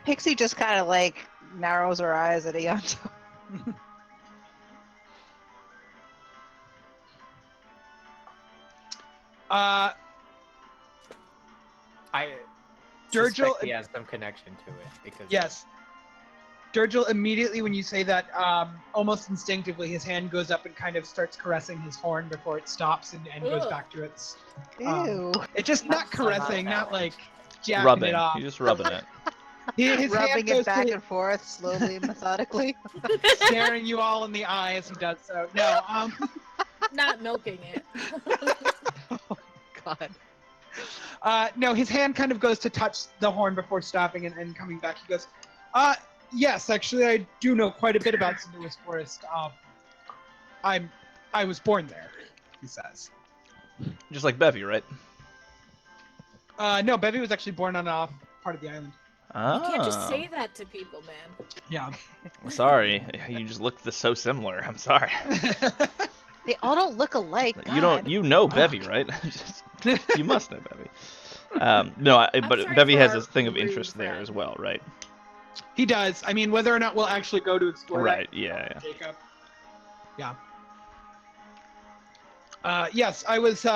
Pixie just kind of like narrows her eyes at Ianto. I Durgil, suspect he has some connection to it because yes. Durgil, immediately when you say that, almost instinctively, his hand goes up and kind of starts caressing his horn before it stops and goes back to its. Ew. It's just not That's so not caressing, not like balanced. jacking Rubbing. it off. He's just rubbing it. His hand Rubbing goes it back to and forth slowly, methodically. staring you all in the eye as he does so. No, Not milking it. God. no, his hand kind of goes to touch the horn before stopping and coming back. He goes, yes, actually, I do know quite a bit about Cinderwoods Forest. I was born there, he says. Just like Bevy, right? No, Bevy was actually born on a part of the island. You can't just Ah. say that to people, man. Yeah. Sorry, you just look so similar. I'm sorry. They all don't look alike. You don't. God. You know Bevy, right? You must know Bevy. No, but sorry Bevy for has our this thing of rude interest there friend. as well, right? He does. I mean, whether or not we'll actually go to explore Right. that. Yeah. Jacob. Yeah. Yes, I was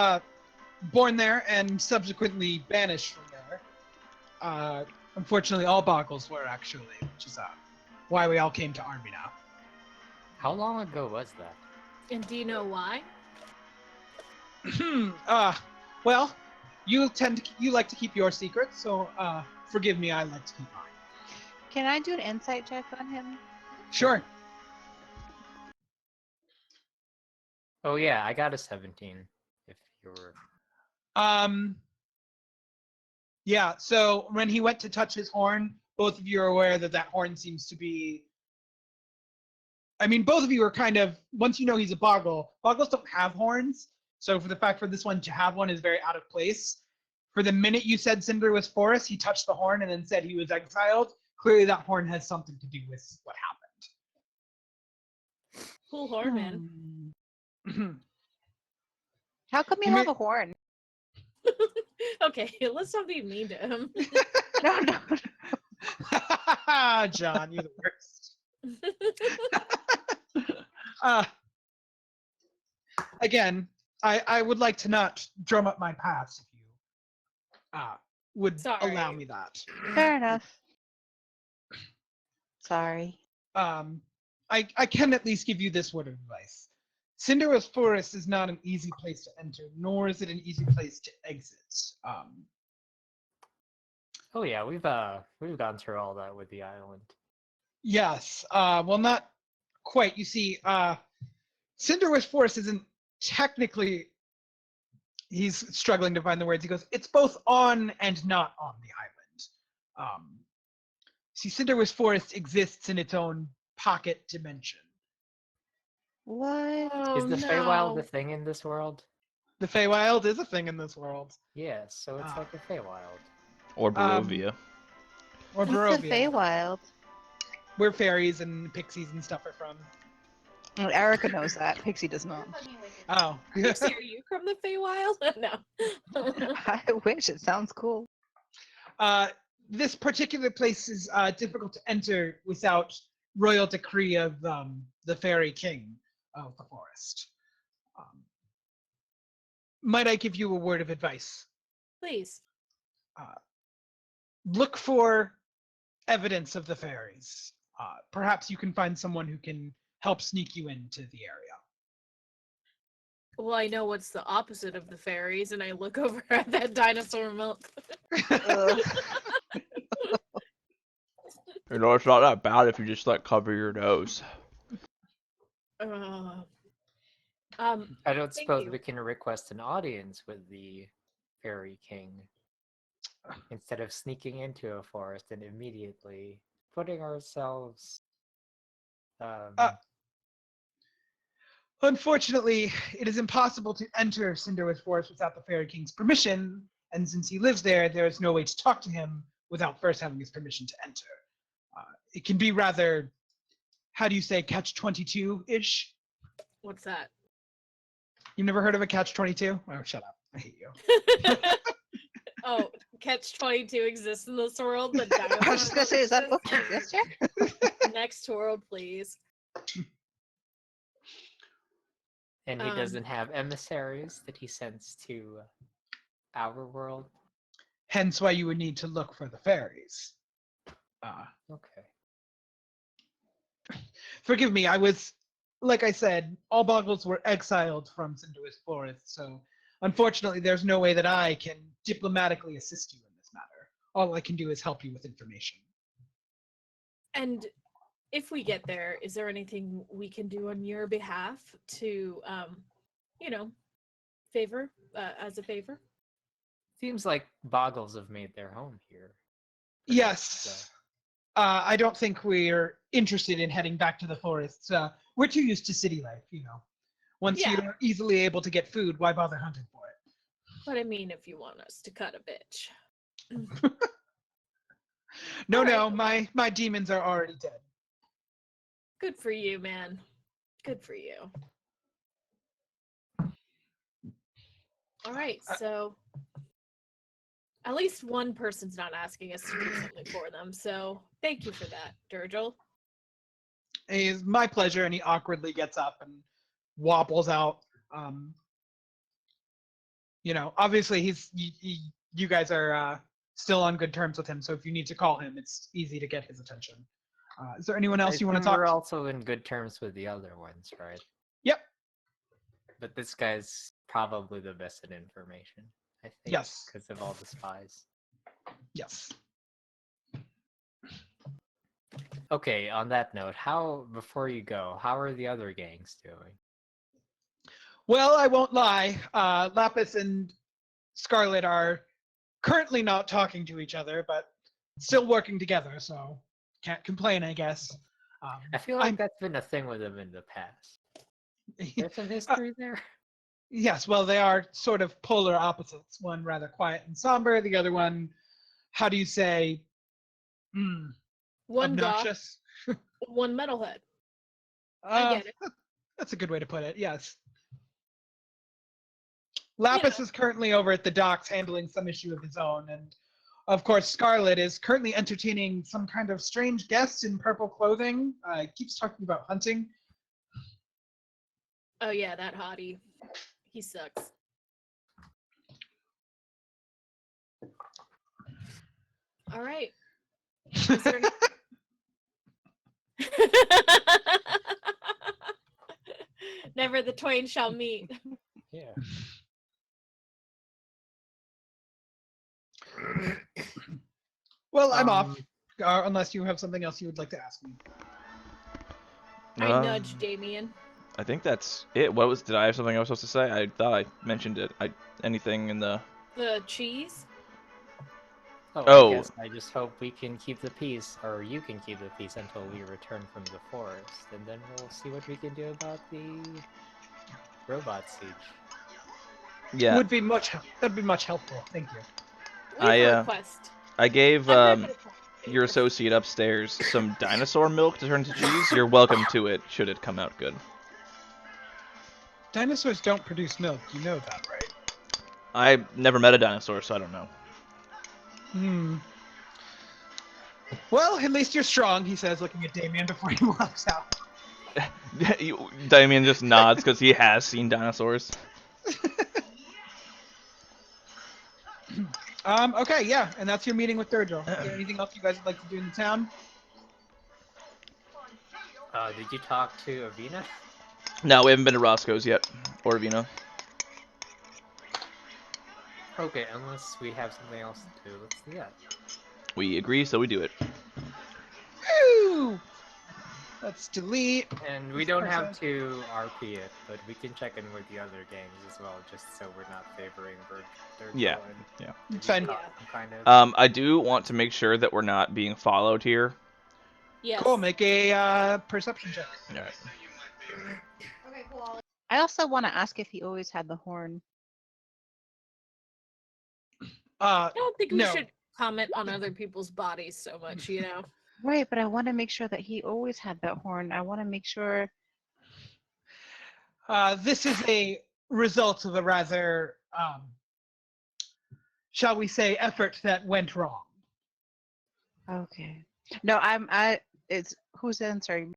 born there and subsequently banished from there. Unfortunately, all Boggles were actually, which is why we all came to Army now. How long ago was that? And do you know why? Well, you like to keep your secrets, so forgive me, I like to keep mine. Can I do an insight check on him? Sure. Oh yeah, I got a 17. If you were. Yeah, so when he went to touch his horn, both of you are aware that horn seems to be. I mean, both of you are kind of, once you know he's a Boggle, Boggles don't have horns, so for the fact for this one to have one is very out of place. For the minute you said Cinder was Forest, he touched the horn and then said he was exiled. Clearly that horn has something to do with what happened. Cool horn, man. How come you You have may- a horn? Okay, let's not be mean to him. No, no. John, you're the worst. Again, I would like to not drum up my past if you would Sorry. allow me that. Fair enough. Sorry. I can at least give you this word of advice. Cinderwoods Forest is not an easy place to enter, nor is it an easy place to exit. Oh yeah, we've gone through all that with the island. Yes. Well, not quite. You see, Cinderwoods Forest isn't technically. He's struggling to find the words. He goes, "It's both on and not on the island." See, Cinderwoods Forest exists in its own pocket dimension. What? Oh, Is the Feywild a thing in this world? The Feywild is a thing in this world. Yes, so it's like a Feywild. Or Barovia. Or What's the Barovia, Feywild? where fairies and pixies and stuff are from. Well, Erica knows that. Pixie does not. Oh. Pixie, are you from the Feywild? No. I wish. It sounds cool. This particular place is difficult to enter without royal decree of the fairy king of the forest. Might I give you a word of advice? Please. Look for evidence of the fairies. Perhaps you can find someone who can help sneak you into the area. Well, I know what's the opposite of the fairies, and I look over at that dinosaur milk. You know, it's not that bad if you just like cover your nose. I don't Thank suppose you. we can request an audience with the Fairy King instead of sneaking into a forest and immediately putting ourselves. Unfortunately, it is impossible to enter Cinderwoods Forest without the Fairy King's permission, and since he lives there, there is no way to talk to him without first having his permission to enter. It can be rather, how do you say, catch-22-ish? What's that? You've never heard of a catch-22? Oh, shut up. I hate you. Oh, Catch 22 exists in this world. The I was just gonna say, is that book exists. exist yet? Next world, please. And he Um, doesn't have emissaries that he sends to our world. Hence why you would need to look for the fairies. Okay. Forgive me, I was, like I said, all boggles were exiled from Cinder's Forest, so unfortunately there's no way that I can diplomatically assist you in this matter. All I can do is help you with information. And if we get there, is there anything we can do on your behalf to, favor, as a favor? Seems like Boggles have made their home here. Yes. I don't think we're interested in heading back to the forests. We're too used to city life, you know. Once Yeah. you're easily able to get food, why bother hunting for it? But I mean, if you want us to cut a bitch. No, All right. no, my demons are already dead. Good for you, man. Good for you. All right, so at least one person's not asking us to do something for them, so thank you for that, Durgel. It is my pleasure, and he awkwardly gets up and wobbles out. Obviously you guys are still on good terms with him, so if you need to call him, it's easy to get his attention. Is there anyone else you want to talk We're to? also in good terms with the other ones, right? Yep. But this guy's probably the best at information, I think. Yes. Because of all the spies. Yes. Okay, on that note, before you go, how are the other gangs doing? Well, I won't lie. Lapis and Scarlet are currently not talking to each other, but still working together, so can't complain, I guess. I feel like I'm- that's been a thing with them in the past. There's some history there. Yes, well, they are sort of polar opposites. One rather quiet and somber, the other one, how do you say, One goth, obnoxious? one metalhead. I get it. That's a good way to put it, yes. Lapis is currently over at the docks handling some issue of his own, and of course Scarlet is currently entertaining some kind of strange guest in purple clothing. Keeps talking about hunting. Oh yeah, that hottie. He sucks. All right. Is there any- Never the twain shall meet. Yeah. Well, I'm off, Um, unless you have something else you would like to ask me. I nudged Damien. I think that's it. Did I have something I was supposed to say? I thought I mentioned it. Anything in the... The cheese? Oh. I guess I just hope we can keep the peace, or you can keep the peace until we return from the forest, and then we'll see what we can do about the robot siege. Yeah, That'd be much helpful. Thank you. We have I, a request. I gave I'm not gonna your associate upstairs some dinosaur milk to turn into cheese. You're welcome to it, should it come out good. Dinosaurs don't produce milk. You know that, right? I never met a dinosaur, so I don't know. Well, at least you're strong, he says, looking at Damien before he walks out. Damien just nods because he has seen dinosaurs. Okay, yeah, and that's your meeting with Durgel. Is there anything else you guys would like to do in the town? Did you talk to Avina? No, we haven't been to Roscoe's yet, or Vino. Okay, unless we have something else to do, let's do that. We agree, so we do it. Woo! Let's delete. And we don't have to RP it, but we can check in with the other games as well, just so we're not favoring Durgel Yeah, and yeah. It's fine. Yeah. kind of. I do want to make sure that we're not being followed here. Yes. Cool, make a perception check. All right. Okay, cool. I also want to ask if he always had the horn. I don't think we No. should comment on other people's bodies so much, you know? Right, but I want to make sure that he always had that horn. I want to make sure. This is a result of a rather shall we say, effort that went wrong. Okay. No, it's who's answering?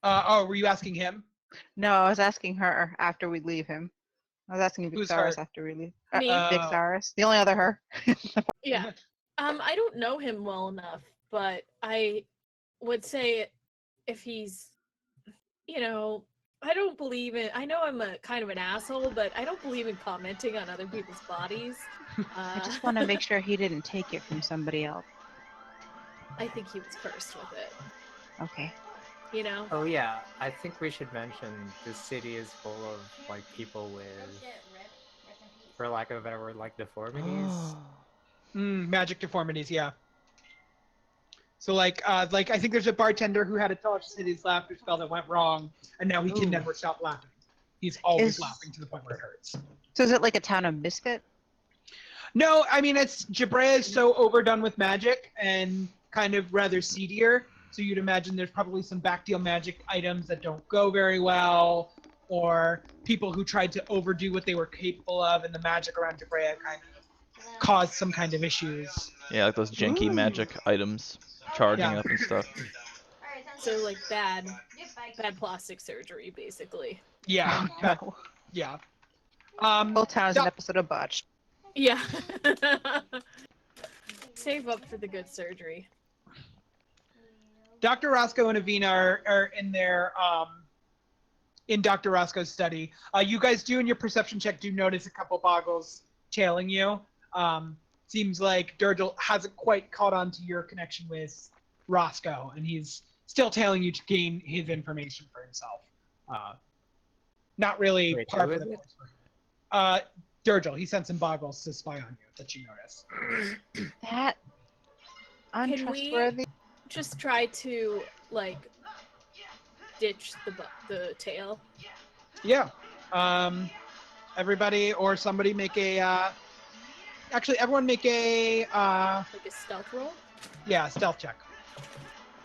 Were you asking him? No, I was asking her after we leave him. I was asking Who's Vixaris her? after we leave. Me. Vixaris, the only other her. Yeah. I don't know him well enough, but I would say if he's, I don't believe in. I know I'm a kind of an asshole, but I don't believe in commenting on other people's bodies. I just want to make sure he didn't take it from somebody else. I think he was cursed with it. Okay. Oh yeah, I think we should mention this city is full of like people with, for lack of a better word, like deformities. Magic deformities, yeah. So like I think there's a bartender who had a Telecity laughter spell that went wrong, and now he can Ooh. never stop laughing. He's always Is- laughing to the point where it hurts. So is it like a town of misfit? No, I mean it's Jabrea is so overdone with magic and kind of rather seedier. So you'd imagine there's probably some backdeal magic items that don't go very well, or people who tried to overdo what they were capable of, and the magic around Jabrea kind of caused some kind of issues. Yeah, like those janky magic items charging Yeah. up and stuff. So like bad plastic surgery, basically. Yeah, No. yeah. Whole town is an Doc- episode of Botched. Yeah. Save up for the good surgery. Dr. Roscoe and Avina are in their in Dr. Roscoe's study. You guys do in your perception check do notice a couple boggles tailing you. Seems like Durgel hasn't quite caught on to your connection with Roscoe, and he's still tailing you to gain his information for himself. Not really Wait, par who for is the it? course. Durgel, he sent some boggles to spy on you that you notice. That we- untrustworthy. Just try to like ditch the tail. Yeah. Everybody or somebody make a. Actually, everyone make a Like a stealth roll. stealth check.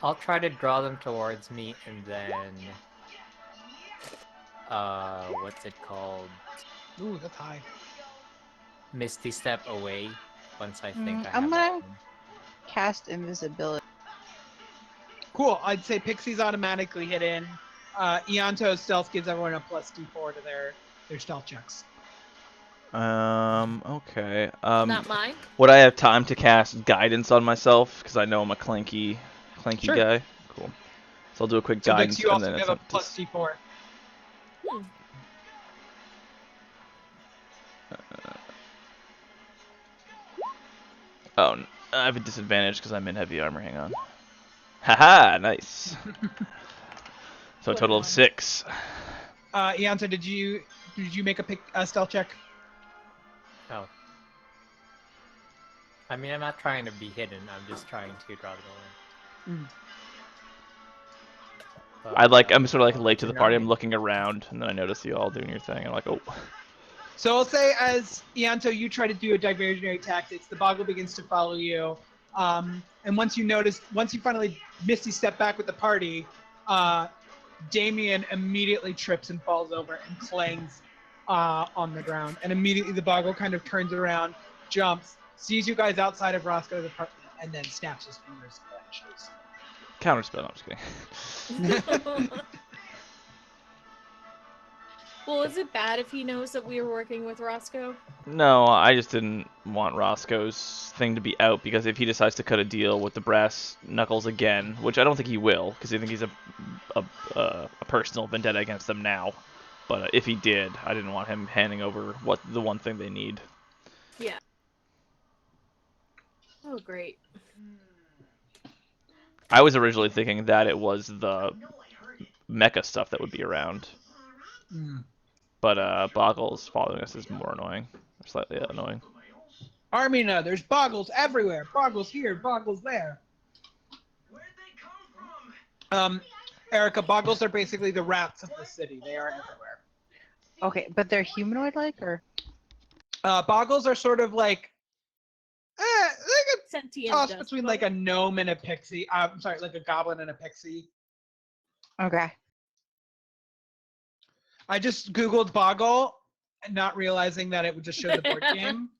I'll try to draw them towards me and then what's it called? Ooh, that's high. Misty step away once I think I I'm have gonna- it. Cast invisibility. Cool. I'd say Pixie's automatically hit in. Ianto's stealth gives everyone a plus D4 to their stealth checks. Okay. Not mine. Would I have time to cast guidance on myself? Because I know I'm a clanky Sure. guy. Cool. So I'll do a quick So guidance Vix, you also and then have a plus D4. Oh, I have a disadvantage because I'm in heavy armor. Hang on. Haha, nice. So a total of 6. Ianto, did you make a stealth check? Oh. I mean, I'm not trying to be hidden. I'm just trying to draw the line. I'm sort of like late to the party. I'm looking around, and then I notice you all doing your thing. I'm like, oh. So I'll say, as Ianto, you try to do a diversionary tactics, the boggle begins to follow you. And once you finally Misty step back with the party, Damien immediately trips and falls over and clangs on the ground. And immediately the boggle kind of turns around, jumps, sees you guys outside of Roscoe's apartment, and then snaps his fingers and vanishes. Counterspell. No, I'm just kidding. Well, is it bad if he knows that we are working with Roscoe? No, I just didn't want Roscoe's thing to be out, because if he decides to cut a deal with the brass knuckles again, which I don't think he will, because I think he's a personal vendetta against them now. But if he did, I didn't want him handing over the one thing they need. Yeah. Oh, great. I was originally thinking that it was the mecha stuff that would be around. But Boggles following us is more annoying. Or slightly annoying. Armina, there's boggles everywhere. Boggles here, boggles there. Erica, boggles are basically the rats of the city. They are everywhere. Okay, but they're humanoid-like, or? Boggles are sort of like a Sentient toss dust between bug. like a gnome and a pixie. I'm sorry, like a goblin and a pixie. Okay. I just googled boggle, not realizing that it would just show the board game.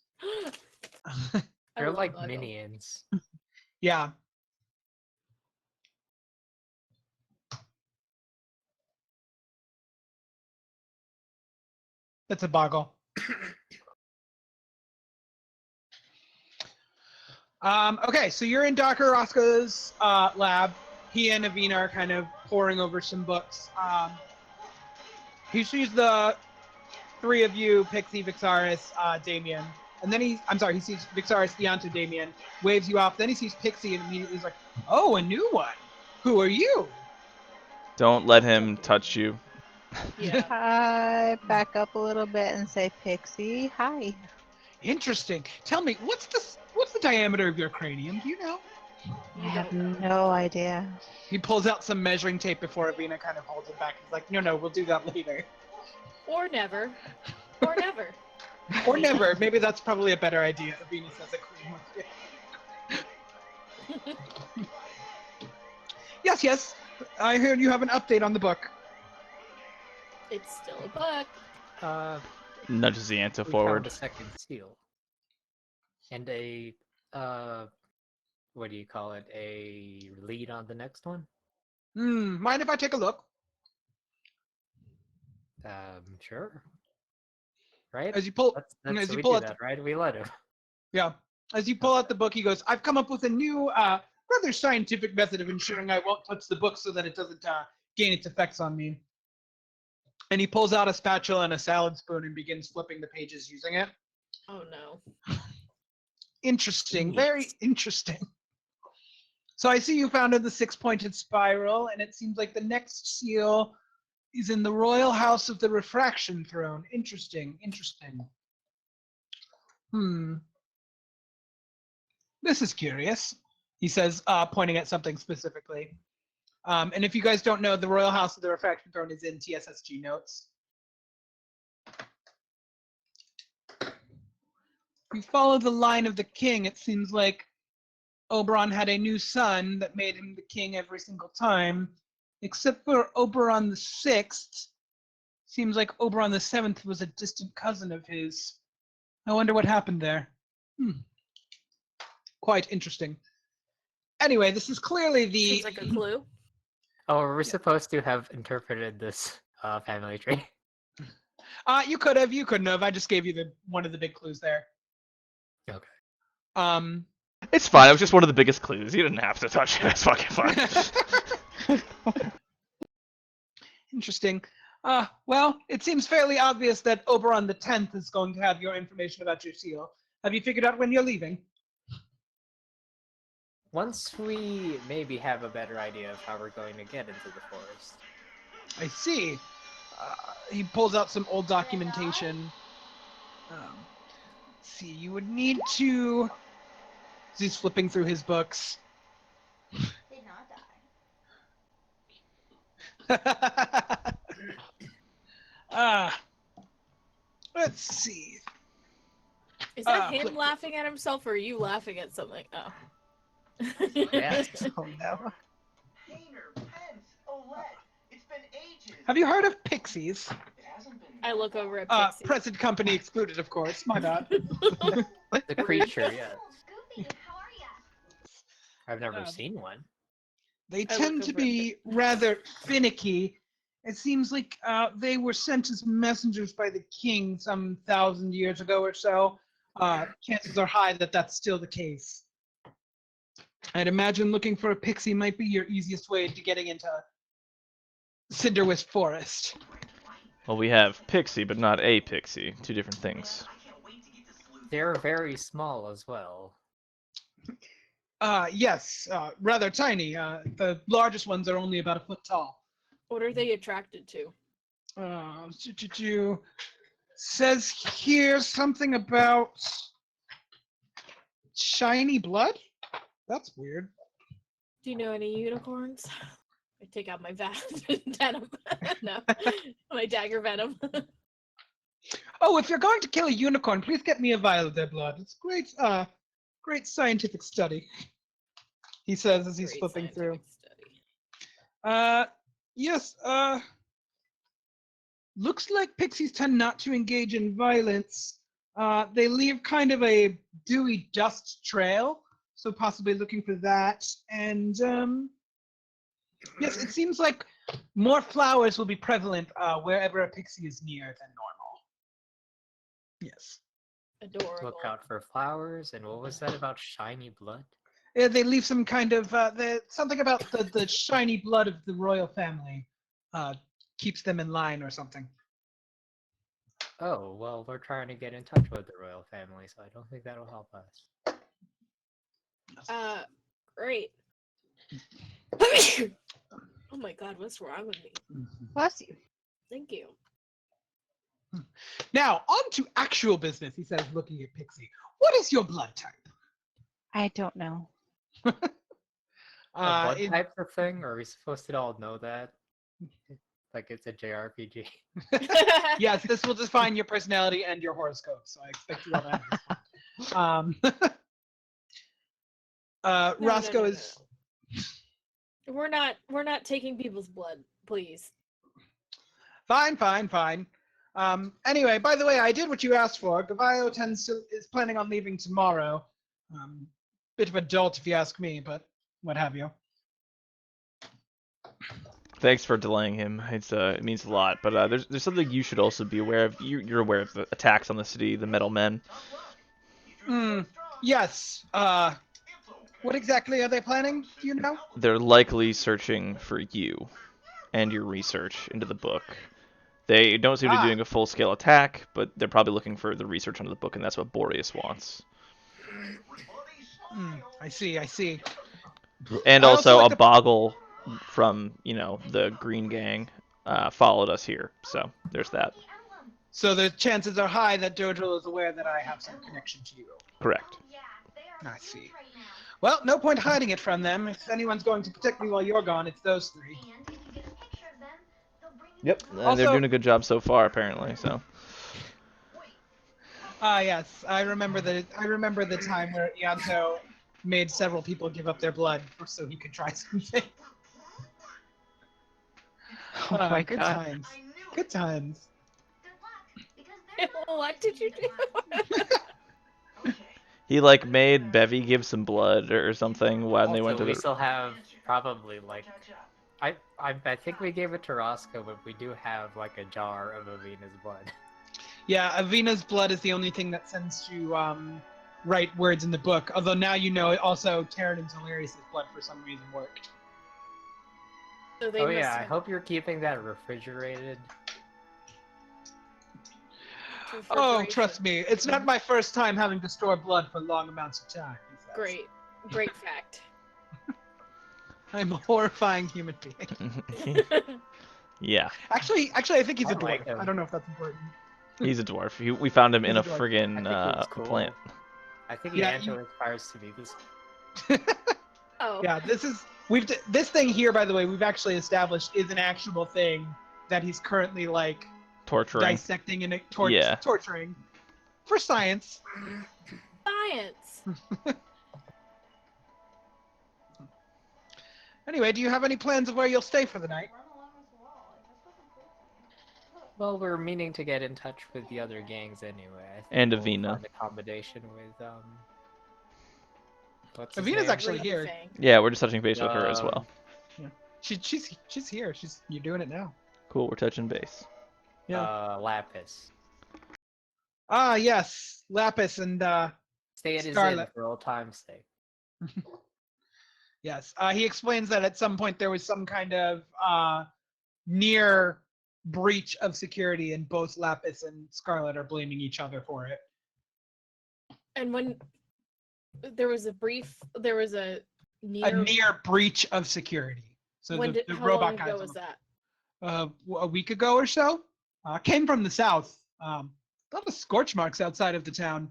I They're love like Buggle. minions. Yeah. That's a boggle. Okay, so you're in Dr. Roscoe's lab. He and Avina are kind of poring over some books. He sees the three of you, Pixie, Vixaris, Damien. And then he sees Vixaris, Deonto, Damien, waves you off. Then he sees Pixie and immediately is like, oh, a new one. Who are you? Don't let him touch you. Yeah. I back up a little bit and say, Pixie, hi. Interesting. Tell me, what's the diameter of your cranium? Do you know? I have no idea. He pulls out some measuring tape before Avina kind of holds it back. He's like, no, we'll do that later. Or never. Or never. Or never. Maybe that's probably a better idea. Avina says it. Yes. I heard you have an update on the book. It's still a book. Nudges the Anta We forward. found a second seal. And a what do you call it? A lead on the next one? Mind if I take a look? Sure. Right? As you pull, That's as you we pull do out, that, right? We let him. yeah. As you pull out the book, he goes, "I've come up with a new, rather scientific method of ensuring I won't touch the book so that it doesn't gain its effects on me." And he pulls out a spatula and a salad spoon and begins flipping the pages using it. Oh no. Interesting, very interesting. So I see you founded the Six-Pointed Spiral, and it seems like the next seal is in the Royal House of the Refraction Throne. Interesting. This is curious, he says, pointing at something specifically. And if you guys don't know, the Royal House of the Refraction Throne is in TSSG notes. If you follow the line of the king, it seems like Oberon had a new son that made him the king every single time, except for Oberon the Sixth. Seems like Oberon the Seventh was a distant cousin of his. I wonder what happened there. Quite interesting. Anyway, this is clearly the. Seems like a clue. Oh, are we supposed to have interpreted this family tree? You could have, you couldn't have. I just gave you one of the big clues there. Okay. It's fine. It was just one of the biggest clues. You didn't have to touch it. It's fucking fine. Interesting. Well, it seems fairly obvious that Oberon the 10th is going to have your information about your seal. Have you figured out when you're leaving? Once we maybe have a better idea of how we're going to get into the forest. I see. He pulls out some old documentation. Let's see, you would need to. He's flipping through his books. Did not die. Let's see. Is that flip. him laughing at himself or are you laughing at something? Oh. Yes. Oh no. Painter, Pence, Olette. It's been ages. Have you heard of Pixies? It hasn't been. I look over at Pixie. Present company excluded, of course. My bad. The creature, yes. Goofy, how are ya? I've never seen one. They I tend look to over be rather finicky. It seems like they were sent as messengers by the king some 1,000 years ago or so. Chances are high that that's still the case. I'd imagine looking for a pixie might be your easiest way to getting into Cinderwisp Forest. Well, we have Pixie, but not a Pixie. Two different things. They're very small as well. Yes, rather tiny. The largest ones are only about a foot tall. What are they attracted to? Says here something about shiny blood? That's weird. Do you know any unicorns? I take out my venom. No, my dagger venom. Oh, if you're going to kill a unicorn, please get me a vial of their blood. It's great, great scientific study. He says as he's Great flipping through. scientific study. Yes, looks like pixies tend not to engage in violence. They leave kind of a dewy dust trail, so possibly looking for that. And yes, it seems like more flowers will be prevalent wherever a pixie is near than normal. Yes. Adorable. Look out for flowers. And what was that about shiny blood? Yeah, they leave some kind of something about the shiny blood of the royal family keeps them in line or something. Oh, well, we're trying to get in touch with the royal family, so I don't think that'll help us. Great. Oh my god, what's wrong with me? Bless you. Thank you. Now, on to actual business, he says, looking at Pixie. What is your blood type? I don't know. Blood it- type's a thing, or are we supposed to all know that? Like it's a JRPG. yes, this will define your personality and your horoscope, so I expect you all to have this. No, Roscoe no. is We're not taking people's blood, please. fine. Anyway, by the way, I did what you asked for. Gavayo is planning on leaving tomorrow. Bit of a dolt, if you ask me, but what have you. Thanks for delaying him. It means a lot. But there's something you should also be aware of. You're aware of the attacks on the city, the Metal Men. Yes. What exactly are they planning? Do you know? They're likely searching for you and your research into the book. They don't seem to be doing a full-scale attack, but they're probably looking for the research into the book, and that's what Boreas wants. I see. And I also like a Boggle from, the Green Gang followed us here. So there's that. So the chances are high that Dodril is aware that I have some connection to you. Correct. I see. Well, no point hiding it from them. If anyone's going to protect me while you're gone, it's those three. Yep. And Also- they're doing a good job so far, apparently. So. Yes. I remember the time where Ianto made several people give up their blood so he could try something. Oh my Good god. times. Good times. What did you do? He made Bevy give some blood or something when they went to we the. still have probably I think we gave it to Roscoe, but we do have a jar of Avina's blood. Yeah, Avina's blood is the only thing that sends to write words in the book. Although now you know also Terran and Tolarius' blood for some reason worked. So they Oh must yeah, I have hope you're keeping that refrigerated. Oh, refrigeration. trust me, it's not my first time having to store blood for long amounts of time. he says. Great fact. I'm a horrifying human being. Yeah, Actually, I think he's a I like dwarf. him. I don't know if that's important. he's a dwarf. We found him in a He's a dwarf. friggin' I think he's cool. plant. I think Yeah, Ianto aspires to be this. Oh. Yeah, this thing here, by the way, we've actually established is an actual thing that he's currently Torturing. dissecting and Yeah. torturing for science. Science. Anyway, do you have any plans of where you'll stay for the night? Well, we're meaning to get in touch with the other gangs anyway. I think And we'll Avina. find a combination with What's his Avina's name? actually Ruby here. Fang. Yeah, we're just touching base with her as Um, well. She's here. You're doing it now. Cool, we're touching base. Yeah. Lapis. Ah, yes, Lapis and Stay at his inn Scarlet. for old time's sake. yes. He explains that at some point there was some kind of near breach of security, and both Lapis and Scarlet are blaming each other for it. And when there was a near, A near breach of security. So when the how robot long guys ago on was the- that? a week ago or so. Came from the south. A lot of scorch marks outside of the town.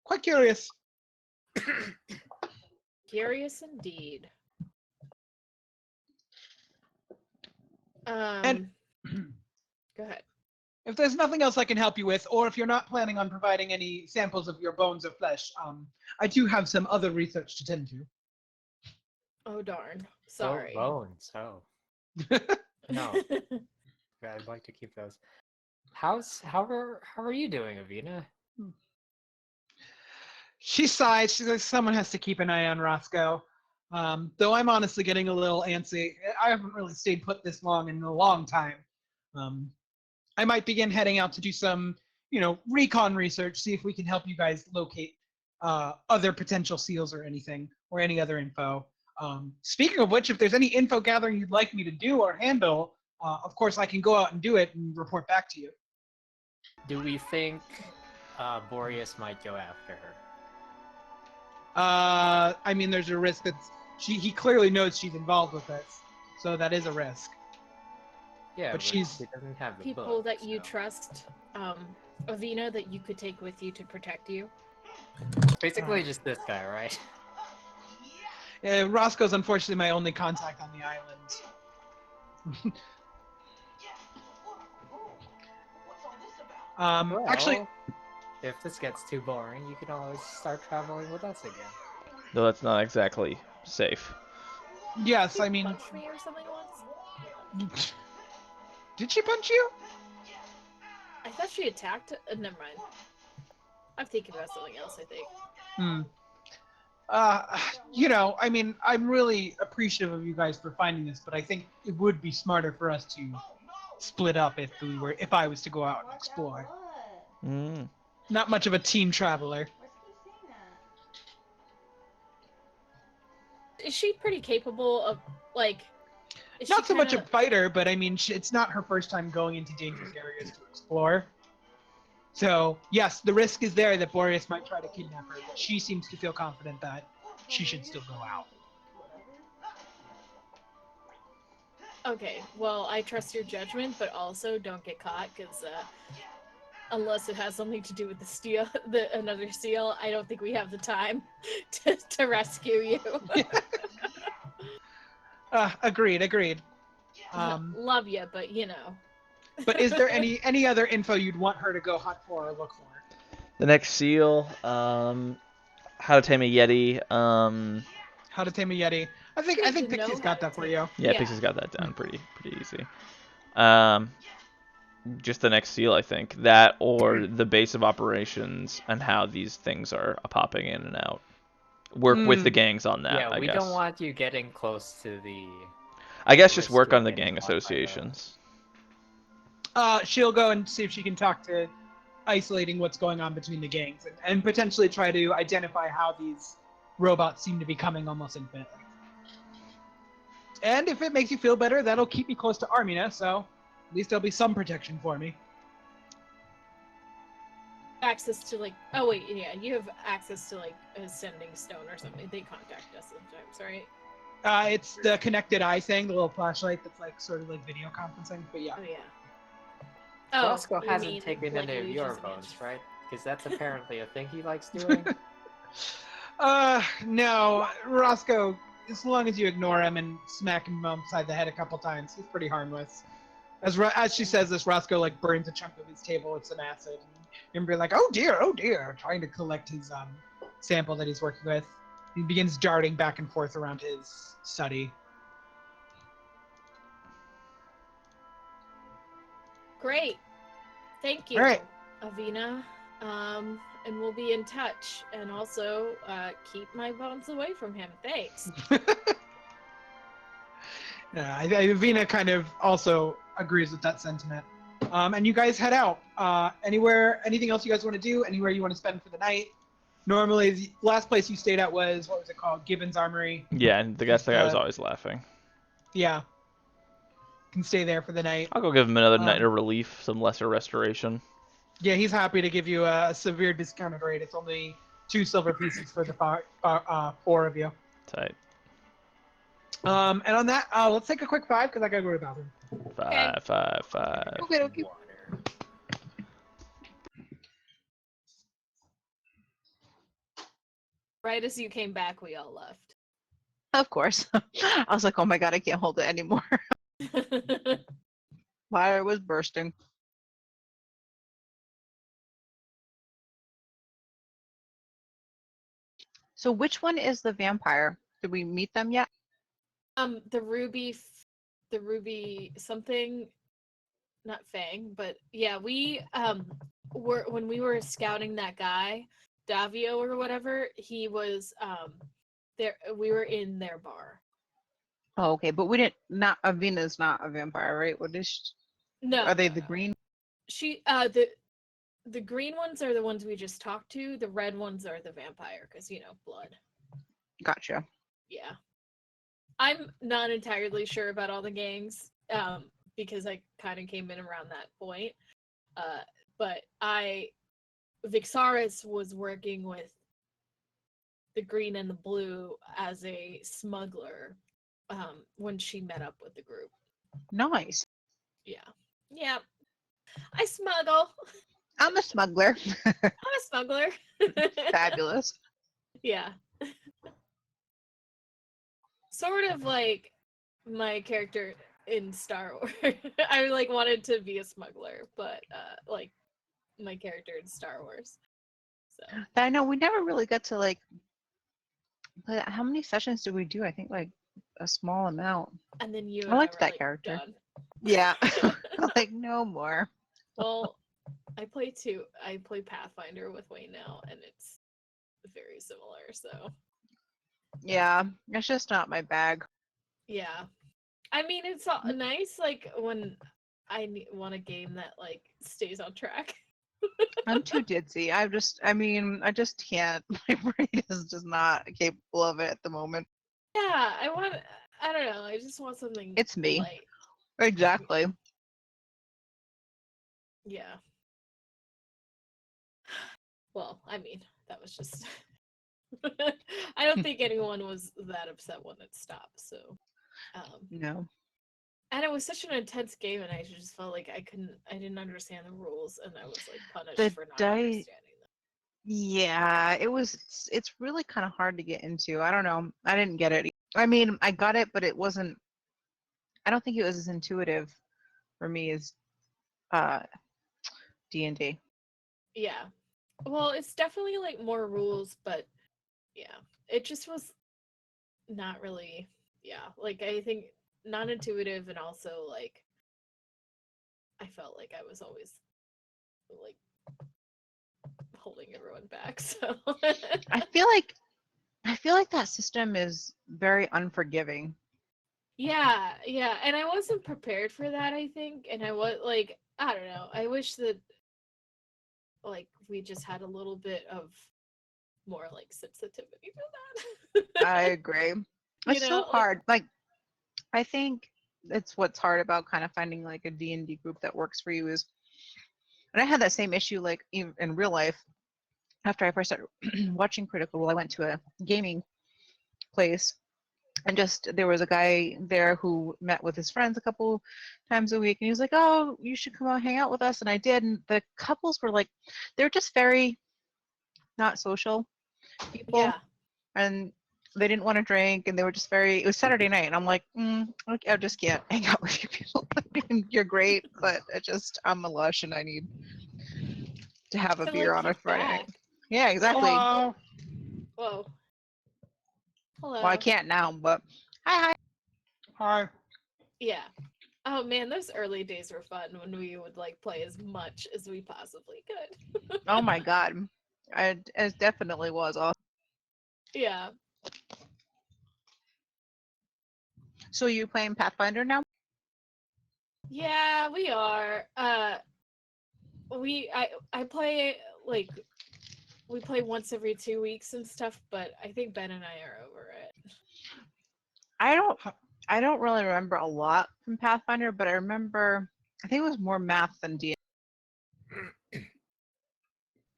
Quite curious. Curious indeed. And- Go ahead. If there's nothing else I can help you with, or if you're not planning on providing any samples of your bones or flesh, I do have some other research to tend to. Oh darn. Sorry. Oh, bones. Oh. No. I'd like to keep those. how are you doing, Avina? She sighs. She's like, someone has to keep an eye on Roscoe. Though I'm honestly getting a little antsy. I haven't really stayed put this long in a long time. I might begin heading out to do some, recon research, see if we can help you guys locate other potential seals or anything, or any other info. Speaking of which, if there's any info gathering you'd like me to do or handle, of course I can go out and do it and report back to you. Do we think Boreas might go after her? I mean, there's a risk that he clearly knows she's involved with this, so that is a risk. Yeah, But she she's- doesn't have the People book, that you so- trust, Avina, that you could take with you to protect you. Basically, just this guy, right? Roscoe's unfortunately my only contact on the island. What's all this about? Actually, Well, if this gets too boring, you can always start traveling with us again. Though that's not exactly safe. yes, I She mean, punched me or something once. did she punch you? I thought she attacked. Never mind. I'm thinking about something else. I think. I mean, I'm really appreciative of you guys for finding this, but I think it would be smarter for us to split up if I was to go out and explore. Mm. Not much of a team traveler. Is she pretty capable of like? Is Not she so much a kinda- fighter, but I mean, it's not her first time going into dangerous areas to explore. So, yes, the risk is there that Boreas might try to kidnap her, but she seems to feel confident that she should still go out. Okay, well, I trust your judgment, but also don't get caught, because unless it has something to do with another seal, I don't think we have the time to rescue you. Agreed. Love you, but you know. But is there any other info you'd want her to go hunt for or look for? The next seal, how to tame a yeti. How to tame a yeti? I think Good to know Pixie's how got to that for tame- you. Yeah, Yeah. Pixie's got that down pretty easy. Just the next seal, I think. That or the base of operations and how these things are popping in and out. Work with the gangs on that, Yeah, I we guess. don't want you getting close to the... I guess just work risking on the getting gang caught by the- associations. She'll go and see if she can talk to isolating what's going on between the gangs and potentially try to identify how these robots seem to be coming almost infinitely. And if it makes you feel better, that'll keep me close to Armina, so at least there'll be some protection for me. Access to like, oh wait, yeah, you have access to like a sending stone or something. They contact us sometimes, right? It's the connected eye thing, the little flashlight that's like sort of like video conferencing, but yeah. Oh yeah. Oh, Roscoe you hasn't mean, taken like, any of your illusions bones, against- right? Because that's apparently a thing he likes doing. No, Roscoe, as long as you ignore him and smack him upside the head a couple times, he's pretty harmless. As she says this, Roscoe like burns a chunk of his table with some acid, and be like, oh dear, trying to collect his sample that he's working with. He begins darting back and forth around his study. Great. Thank you, All right. Avina. And we'll be in touch. And also, keep my bones away from him. Thanks. Vina kind of also agrees with that sentiment. And you guys head out. Anything else you guys want to do? Anywhere you want to spend for the night? Normally, the last place you stayed at was, what was it called? Gibbons Armory. Yeah, and the guy was Uh, always laughing. Yeah. Can stay there for the night. I'll go give him another night um, of relief, some lesser restoration. Yeah, he's happy to give you a severe discounted rate. It's only 2 silver pieces for the 4 of you. Tight. And on that, let's take a quick 5 because I gotta go to the bathroom. Five. Okay. Water. Right as you came back, we all left. Of course. I was like, oh my god, I can't hold it anymore. Fire was bursting. So which one is the vampire? Did we meet them yet? the ruby something. not Fang, but yeah, we were when we were scouting that guy, Davio or whatever, he was there. We were in their bar. Oh, okay, but we didn't. Not Avena's not a vampire, right? What is? No, Are they no, the no. green? She the green ones are the ones we just talked to. The red ones are the vampire, because blood. Gotcha. Yeah, I'm not entirely sure about all the gangs, because I kind of came in around that point. But Vixaris was working with the green and the blue as a smuggler, when she met up with the group. Nice. Yeah. I smuggle. I'm a smuggler. I'm a smuggler. Fabulous. Yeah. Sort of like my character in Star Wars. I wanted to be a smuggler, but like my character in Star Wars. So I know we never really got to play that. How many sessions did we do? I think a small amount. and then you I and I liked were that like, character. done. Yeah. No more. Well, I play Pathfinder with Wayne now, and it's very similar. So Yeah, it's just not my bag. yeah, I mean it's all nice when I want a game that stays on track. I'm too ditzy. I just can't. My brain is just not capable of it at the moment. Yeah, I don't know. I just want something. It's me. light. Exactly. Yeah. Well, I mean, that was just. I don't think anyone was that upset when it stopped. So, No. and it was such an intense game, and I just felt like I didn't understand the rules, and I was punished The for not dice. understanding them. Yeah, it's really kind of hard to get into. I don't know. I didn't get it. I mean, I got it, but it wasn't. I don't think it was as intuitive for me as D&D. Yeah. Well, it's definitely more rules, but yeah, it just was not really. Yeah, I think not intuitive, and also I felt like I was always holding everyone back. So I feel like that system is very unforgiving. yeah, and I wasn't prepared for that, I think, and I was I don't know. I wish that we just had a little bit of more sensitivity for that. I agree. It's so hard. I think it's what's hard about kind of finding a D&D group that works for you is, and I had that same issue even in real life. After I first started watching Critical Role, I went to a gaming place, and there was a guy there who met with his friends a couple times a week, and he was like, "Oh, you should come out hang out with us," and I did. And the couples were they're just very not social people, Yeah. and they didn't want to drink, and they were just it was Saturday night, and I'm like, I just can't hang out with you people. You're great, but I'm a lush, and I need to have a beer on a kick Friday night. back. Yeah, exactly. Hello. Whoa. Hello. Well, I can't now, but hi. Hi. Yeah. Oh man, those early days were fun when we would play as much as we possibly could. Oh my god, it definitely was awesome. Yeah. So you playing Pathfinder now? Yeah, we are. I play we play once every 2 weeks and stuff, but I think Ben and I are over it. I don't really remember a lot from Pathfinder, but I think it was more math than D.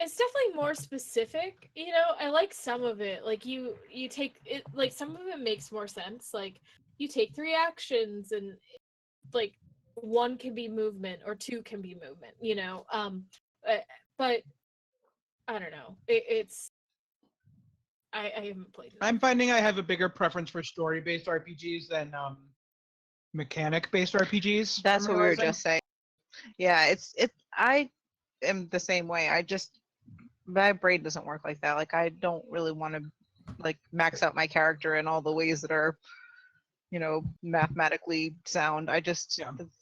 It's definitely more specific, I like some of it. You take it, some of it makes more sense. You take 3 actions, and one can be movement or 2 can be movement, but I don't know. I haven't played it. I'm finding I have a bigger preference for story-based RPGs than mechanic-based RPGs. That's I'm what we were realizing. just saying. Yeah, I am the same way. My brain doesn't work like that. I don't really want to max out my character in all the ways that are, mathematically sound. It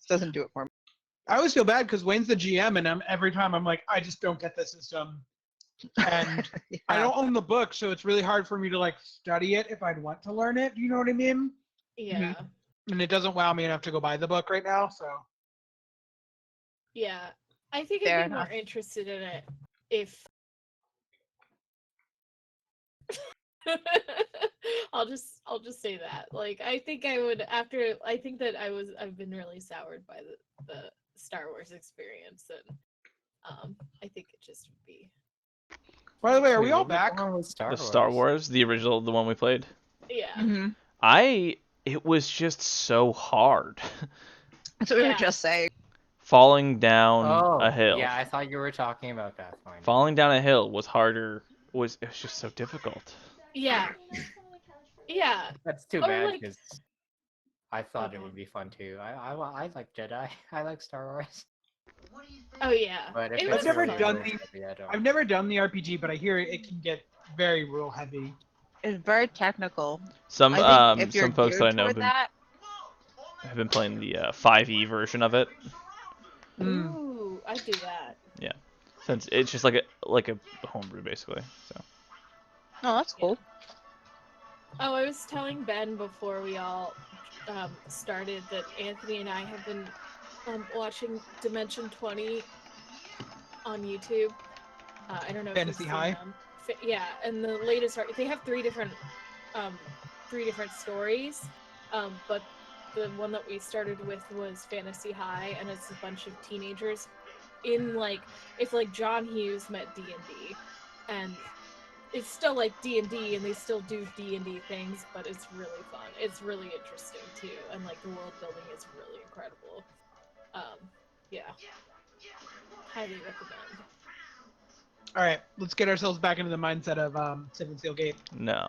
doesn't do it for me. I always feel bad because Wayne's the GM, and every time I'm like, I just don't get the system, and I Yeah. don't own the book, so it's really hard for me to like study it if I'd want to learn it. Do you know what I mean? Yeah. And it doesn't wow me enough to go buy the book right now. So Yeah. I think Fair I'd be enough. more interested in it if I'll just say that. Like I think I would I think that I've been really soured by the Star Wars experience, and I think it just would be by the way, are we Wait, all what was back? wrong with The Star Wars, the original, the one we played. yeah. Mhm. It was just so hard. That's what we were Yeah. just saying. Falling down Oh, a hill. yeah, I thought you were talking about Pathfinder. Falling down a hill was harder. It was just so difficult. Yeah. Yeah. That's too Or, bad like- because I thought it Okay. would be fun too. I like Jedi. I like Star Wars. What do you think? Oh yeah. But if It it's was never really done rules the- heavy, I don't- I've never done the RPG, but I hear it can get very rule heavy. It's very technical. Some I think if you're some folks that I geared know toward that, have been playing the 5e version of it. Mm. Ooh, I do that. Since it's just like a homebrew basically. So oh, that's cool. Oh, I was telling Ben before we all started that Anthony and I have been watching Dimension 20 on YouTube. I don't know if Fantasy you've High? seen them. Yeah, and the latest art, they have three different stories, but the one that we started with was Fantasy High, and it's a bunch of teenagers in like if like John Hughes met D&D, and it's still like D&D, and they still do D&D things, but it's really fun. It's really interesting too, and like the world building is really incredible. Yeah, highly recommend. All right, let's get ourselves back into the mindset of Seven Seal Gate. no.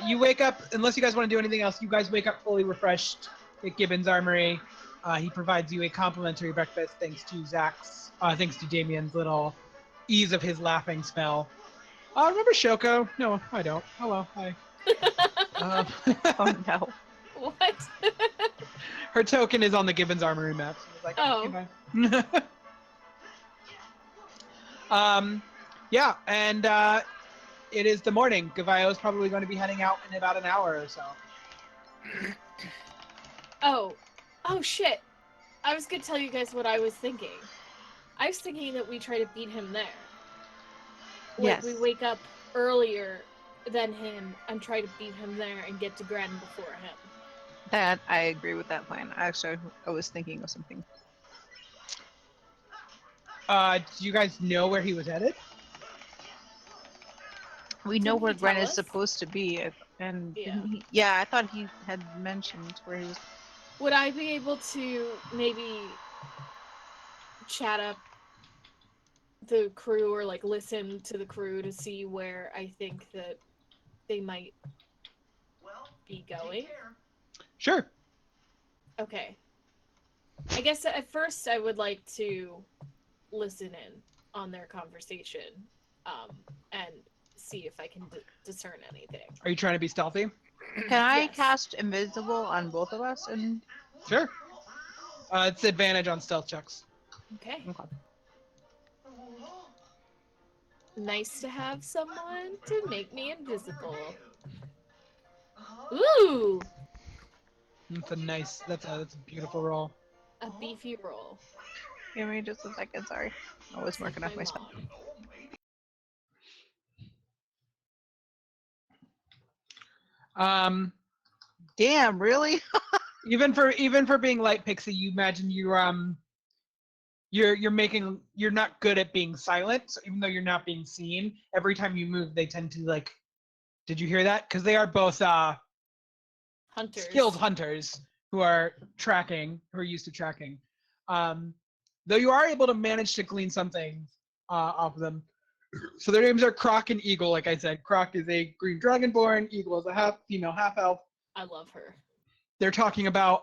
You wake up, unless you guys want to do anything else, you guys wake up fully refreshed at Gibbons Armory. He provides you a complimentary breakfast thanks to Damien's little ease of his laughing spell. Remember Shoko? No, I don't. Hello, hi. Um, Oh no. What? her token is on the Gibbons Armory map. So I was like, Oh. okay, bye. Yeah, and it is the morning. Gavayo is probably going to be heading out in about an hour or so. Oh shit. I was gonna tell you guys what I was thinking. I was thinking that we try to beat him there. Like we Yes. wake up earlier than him and try to beat him there and get to Granton before him. That I agree with that plan. Actually, I was thinking of something. Do you guys know where he was headed? We know Didn't where he Gren tell is us? supposed to be, and Yeah. didn't he- yeah, I thought he had mentioned where he was. Would I be able to maybe chat up the crew or like listen to the crew to see where I think that they might Well, be take going? care. Sure. Okay. I guess at first I would like to listen in on their conversation, and see if I can discern anything. Are you trying to be stealthy? Can I Yes. cast invisible on both of us? And Sure. It's advantage on stealth checks. Okay. okay. Nice to have someone to make me invisible. Uh-huh. Ooh, That's a beautiful roll. a beefy roll. Give me just a second. Sorry, I was working off my spell. Damn, really? Even for being light pixie, you imagine you're not good at being silent. So even though you're not being seen, every time you move, they tend to like. Did you hear that? Because they are both Hunters. skilled hunters who are used to tracking. Though you are able to manage to glean something off of them. So their names are Croc and Eagle. Like I said, Croc is a green dragonborn. Eagle is a half female, half elf. I love her. They're talking about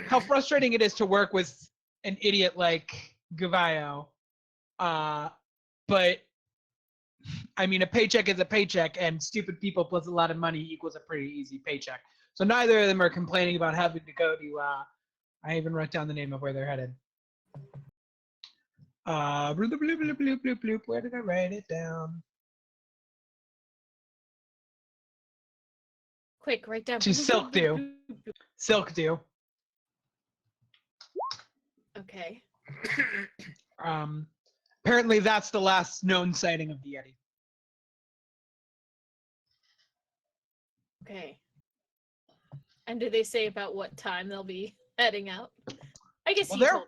how frustrating it is to work with an idiot like Gavayo. But I mean, a paycheck is a paycheck, and stupid people plus a lot of money equals a pretty easy paycheck. So neither of them are complaining about having to go to. I even wrote down the name of where they're headed. Bloop, bloop, bloop, bloop, bloop, bloop. Where did I write it down? Quick, write down. To Silkdew. Silkdew. Okay. Apparently, that's the last known sighting of the Yeti. Okay. And did they say about what time they'll be heading out? I guess Well, he told.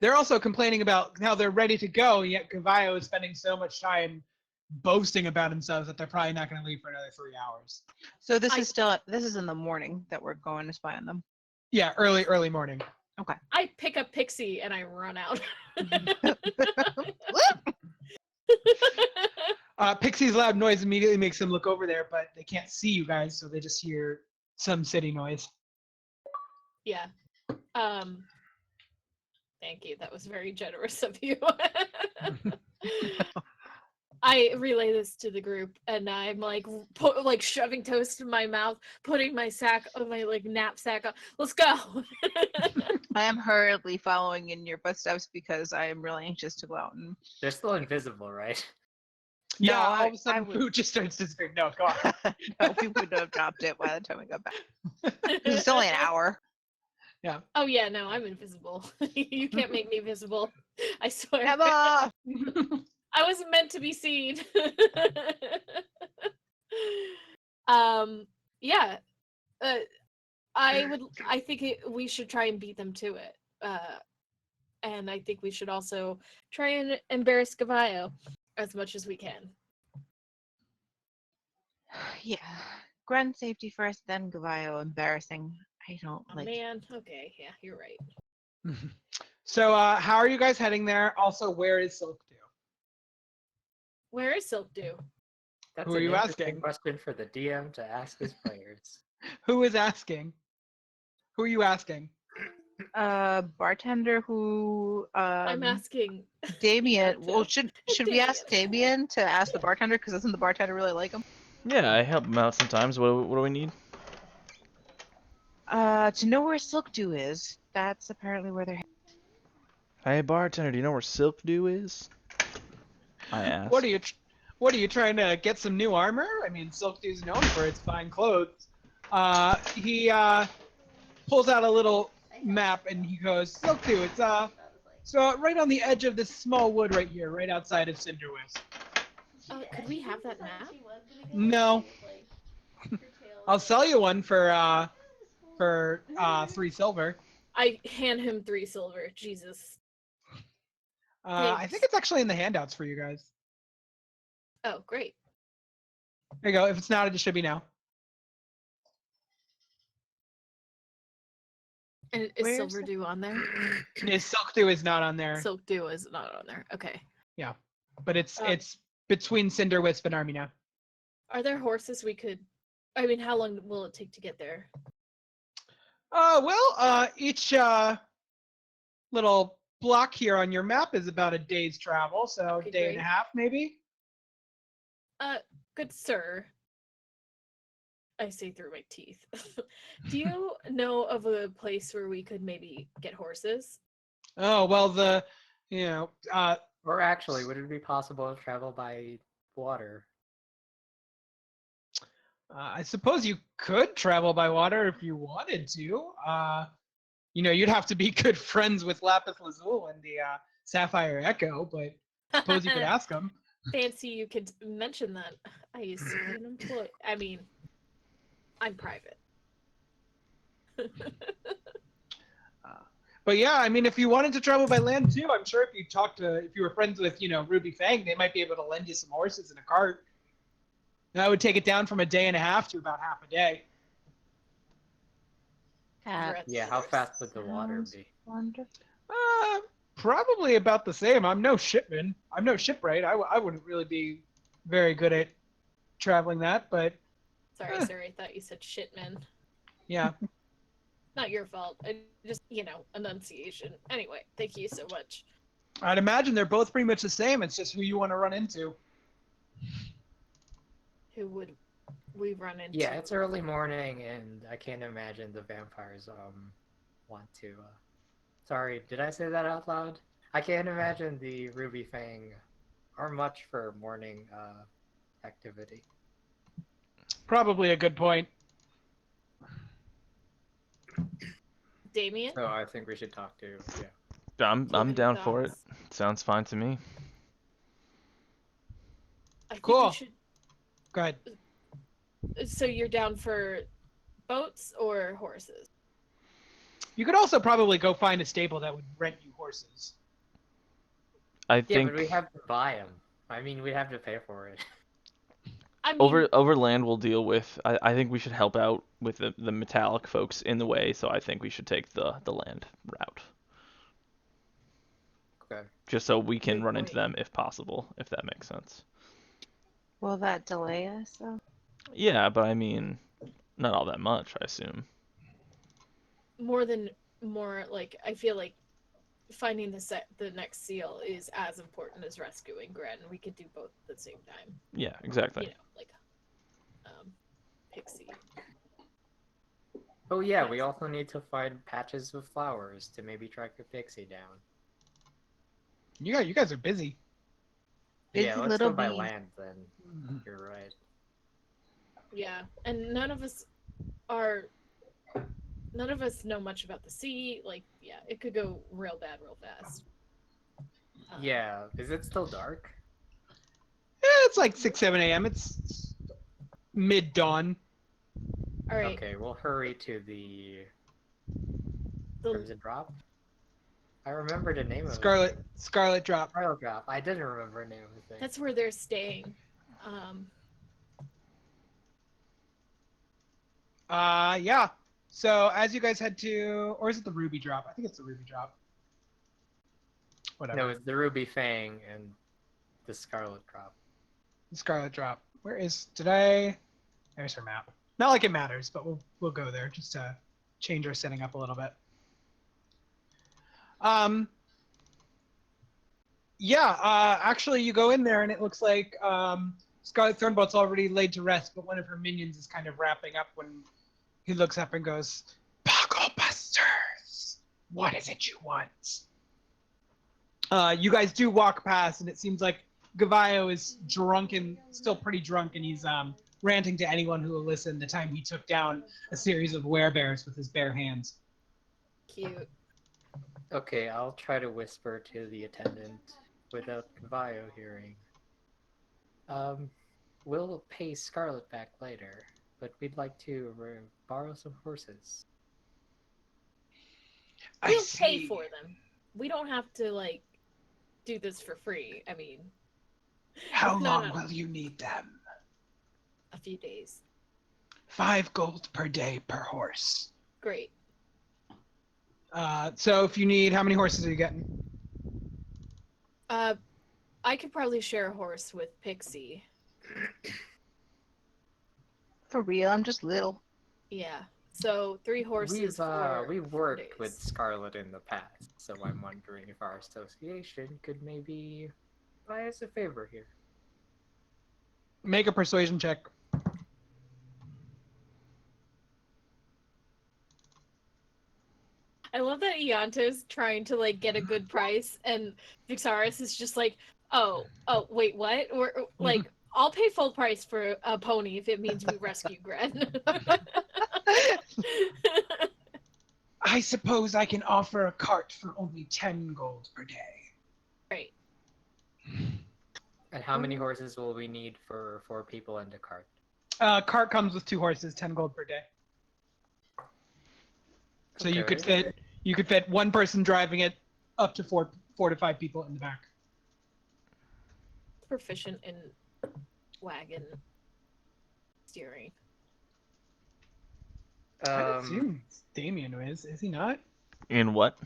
they're also complaining about how they're ready to go, yet Cavallo is spending so much time boasting about themselves that they're probably not going to leave for another 3 hours. So this is in the morning that we're going to spy on them. Yeah, early morning. I pick up Pixie and I run out. Pixie's loud noise immediately makes them look over there, but they can't see you guys, so they just hear some city noise. Yeah. Thank you. That was very generous of you. I relay this to the group, and I'm like, shoving toast in my mouth, putting my knapsack on. Let's go. I am hurriedly following in your footsteps because I am really anxious to go out and. They're still invisible, right? Yeah, No, all of a I sudden would- food just starts disappearing. No, go on. No, we would have dropped it by the time we got back. It's only an hour. Oh yeah, no, I'm invisible. You can't make me visible. I swear. Emma! I wasn't meant to be seen. Yeah. I think we should try and beat them to it. And I think we should also try and embarrass Cavallo as much as we can. Yeah. Gren safety first, then Gavallo. Embarrassing. I don't Oh, like. man. Okay, yeah, you're right. So, how are you guys heading there? Also, where is Silkdew? Where is Silkdew? That's Who are an you interesting asking? question for the DM to ask his players. Who is asking? Who are you asking? Bartender who. I'm asking. Damien. Gotcha. Well, should we ask Damien to ask the bartender? Because doesn't the bartender really like him? Yeah, I help him out sometimes. What do we need? To know where Silkdew is. That's apparently where they're. Hey bartender, do you know where Silkdew is? I asked. What are you trying to get some new armor? I mean, Silkdew's known for its fine clothes. He pulls out a little map and he goes, Silkdew, it's so right on the edge of this small wood right here, right outside of Cinderwisp. Could we have that map? No. I'll sell you one for 3 silver. I hand him 3 silver. Jesus. I think it's actually in the handouts for you guys. Oh, great. There you go. If it's not, it should be now. And is Where's Silver the- Dew on there? Silkdew is not on there, Silk Dew is not on there. Okay. but it's between Cinderwisp and Armina. Are there horses we could? I mean, how long will it take to get there? Each little block here on your map is about a day's travel, so Okay, day and a great. half maybe. Good sir. I say through my teeth. Do you know of a place where we could maybe get horses? Oh well, Or actually, would it be possible to travel by water? I suppose you could travel by water if you wanted to. You'd have to be good friends with Lapis Lazuli and the Sapphire Echo, but I suppose you could ask them. Fancy you could mention that. I used to be an employee. I mean, I'm private. But yeah, I mean, if you wanted to travel by land too, I'm sure if you were friends with, Ruby Fang, they might be able to lend you some horses and a cart. That would take it down from a day and a half to about half a day. Yeah, how fast would the water be? Wonderful. Probably about the same. I'm no shipman. I'm no shipwright. I wouldn't really be very good at traveling that, but Sorry, sir. I thought you said shit, man. yeah. Not your fault. I just, enunciation. Anyway, thank you so much. I'd imagine they're both pretty much the same. It's just who you want to run into. Who would we run into. Yeah, it's early morning, and I can't imagine the vampires want to. Sorry, did I say that out loud? I can't imagine the Ruby Fang are much for morning activity. Probably a good point. Damien? So I think we should talk to yeah. Do you I'm have any down for it. thoughts? Sounds fine to me. I think Cool. we should. Go ahead. So you're down for boats or horses? You could also probably go find a stable that would rent you horses. I Yeah, think but we have to buy them. I mean, we have to pay for it. I mean, over land we'll deal with. I think we should help out with the metallic folks in the way, so I think we should take the land route. Okay. Just so we can Good run into point. them if possible, if that makes sense. Will that delay us though? Yeah, but I mean, not all that much, I assume. more like I feel like finding the next seal is as important as rescuing Gren. We could do both at the same time. Yeah, exactly. You know, like Pixie. Oh yeah, we also need to find patches of flowers to maybe track a pixie down. You guys are busy. Yeah, Busy let's little go by bees. land then. You're right. Yeah, and none of us know much about the sea. Like, yeah, it could go real bad real fast. Yeah, is it still dark? It's like 6, 7 a.m. It's mid-dawn. All right. Okay, we'll hurry to the The, Crimson Drop. I remember the name of Scarlet it. Scarlet Drop. Scarlet Drop. I didn't remember the name of the thing. that's where they're staying. Yeah. So as you guys head to, or is it the Ruby Drop? I think it's the Ruby Drop. Whatever. No, it's the Ruby Fang and the Scarlet Drop. The Scarlet Drop. Where is today? There's her map. Not like it matters, but we'll go there just to change our setting up a little bit. Actually you go in there and it looks like Scarlet Thornbolt's already laid to rest, but one of her minions is kind of wrapping up when he looks up and goes, "Bogglebusters, what is it you want?" You guys do walk past, and it seems like Gavayo is drunk and still pretty drunk, and he's ranting to anyone who will listen the time he took down a series of werebears with his bare hands. Cute. Okay, I'll try to whisper to the attendant without Cavallo hearing. We'll pay Scarlet back later, but we'd like to borrow some horses. We'll pay for them. We don't have to like do this for free. I mean, How No, long no. will you need them? a few days. 5 gold per day per horse. Great. So if you need, how many horses are you getting? I could probably share a horse with Pixie. For real, I'm just little. Yeah. So 3 horses. We've for worked with days. Scarlet in the past, so I'm wondering if our association could maybe buy us a favor here. Make a persuasion check. I love that Ianto's trying to like get a good price, and Vixaris is just like, oh, wait, what? Or like, I'll pay full price for a pony if it means we rescue Gren. I suppose I can offer a cart for only 10 gold per day. Right. And how many horses will we need for 4 people and a cart? Cart comes with 2 horses, 10 gold per day. So you could Okay. fit one person driving it, up to 4 to 5 people in the back. Proficient in wagon steering. I assume Damien is he not? In what?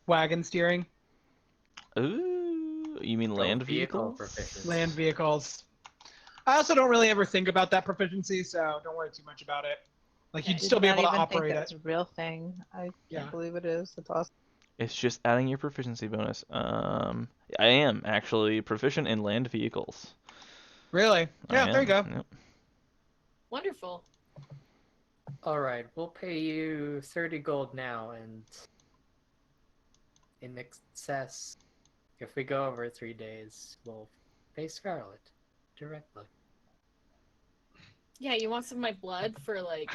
Wagon steering, Ooh, you mean land vehicle vehicles? proficiency. land vehicles. I also don't really ever think about that proficiency, so don't worry too much about it. Like Yeah, you'd I still did be not able to even think operate that's it. a real thing. I Yeah. can't believe it is. That's awesome. It's just adding your proficiency bonus. I am actually proficient in land vehicles. Really? Yeah, there you go. Yep. Wonderful. All right, we'll pay you 30 gold now, and in excess, if we go over 3 days, we'll pay Scarlet directly. Yeah, you want some of my blood for like?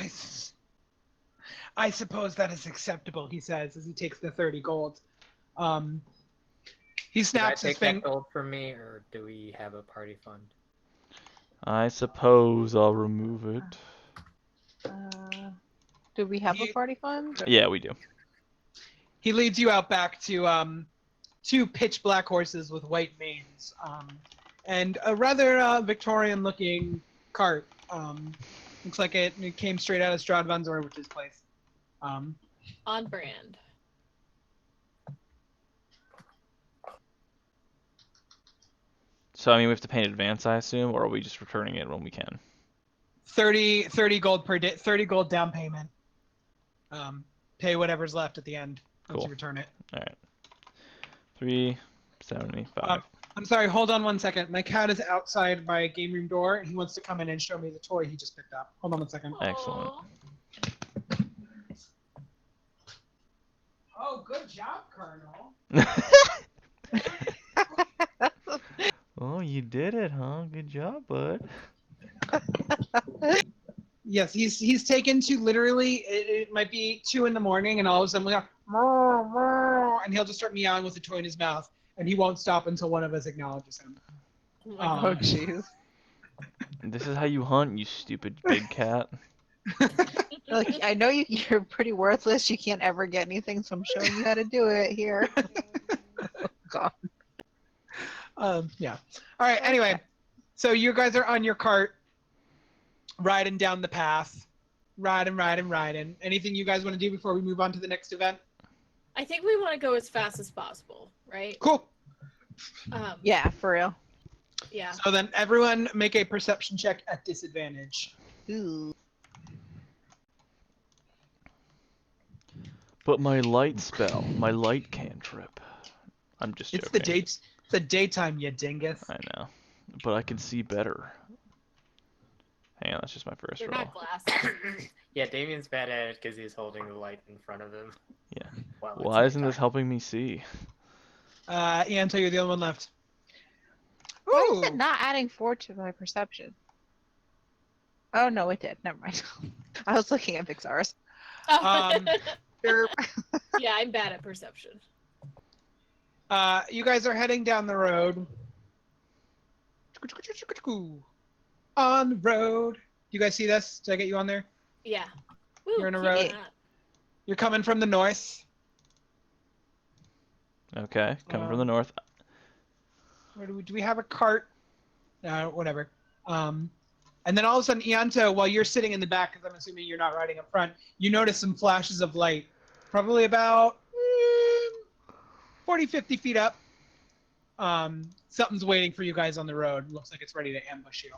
I suppose that is acceptable, he says as he takes the 30 gold. He Did I snaps his take that finger. gold from me, or do we have a party fund? I suppose I'll remove it. Do we have a He- party fund? Yeah, we do. He leads you out back to two pitch black horses with white manes, and a rather Victorian-looking cart. Looks like it came straight out of Strad van Zorwich's place. On brand. So I mean, we have to pay in advance, I assume, or are we just returning it when we can? 30 gold per day, 30 gold down payment. Pay whatever's left at the end once Cool. you return it. All right. 375. I'm sorry, hold on 1 second. My cat is outside my game room door, and he wants to come in and show me the toy he just picked up. Hold on 1 second. Excellent. Aw. Oh, good job, Colonel. Oh, you did it, huh? Good job, bud. Yes, he's taken to literally, it might be 2 in the morning, and all of a sudden we go, "Meow, meow," and he'll just start meowing with the toy in his mouth, and he won't stop until one of us acknowledges him. Oh my Oh. Oh God. jeez. This is how you hunt, you stupid big cat. Like, I know you're pretty worthless. You can't ever get anything, so I'm showing you how to do it here. God. Yeah. All right. Anyway, so you guys are on your cart, riding down the path, riding. Anything you guys want to do before we move on to the next event? I think we want to go as fast as possible, right? Cool. Yeah, for real. Yeah. So then everyone make a perception check at disadvantage. Ooh. But my light spell, my light cantrip. I'm just joking. It's the daytime, you dingus. I know, but I can see better. Hang on, that's just my first They're roll. not glasses. Yeah, Damien's bad at it because he's holding the light in front of him. Yeah. While it's Why isn't this nighttime. helping me see? Ian, you're the only one left. Why is Ooh. it not adding 4 to my perception? Oh no, it did. Never mind. I was looking at Vixar's. Um, Yeah, I'm bad at perception. You guys are heading down the road. On the road. You guys see this? Did I get you on there? Yeah. Woo, You're in a keep road. that. You're coming from the north. Okay, coming from the north. Where do we have a cart? Whatever. And then all of a sudden, Ianto, while you're sitting in the back, because I'm assuming you're not riding up front, you notice some flashes of light, probably about 40, 50 feet up. Something's waiting for you guys on the road. Looks like it's ready to ambush you.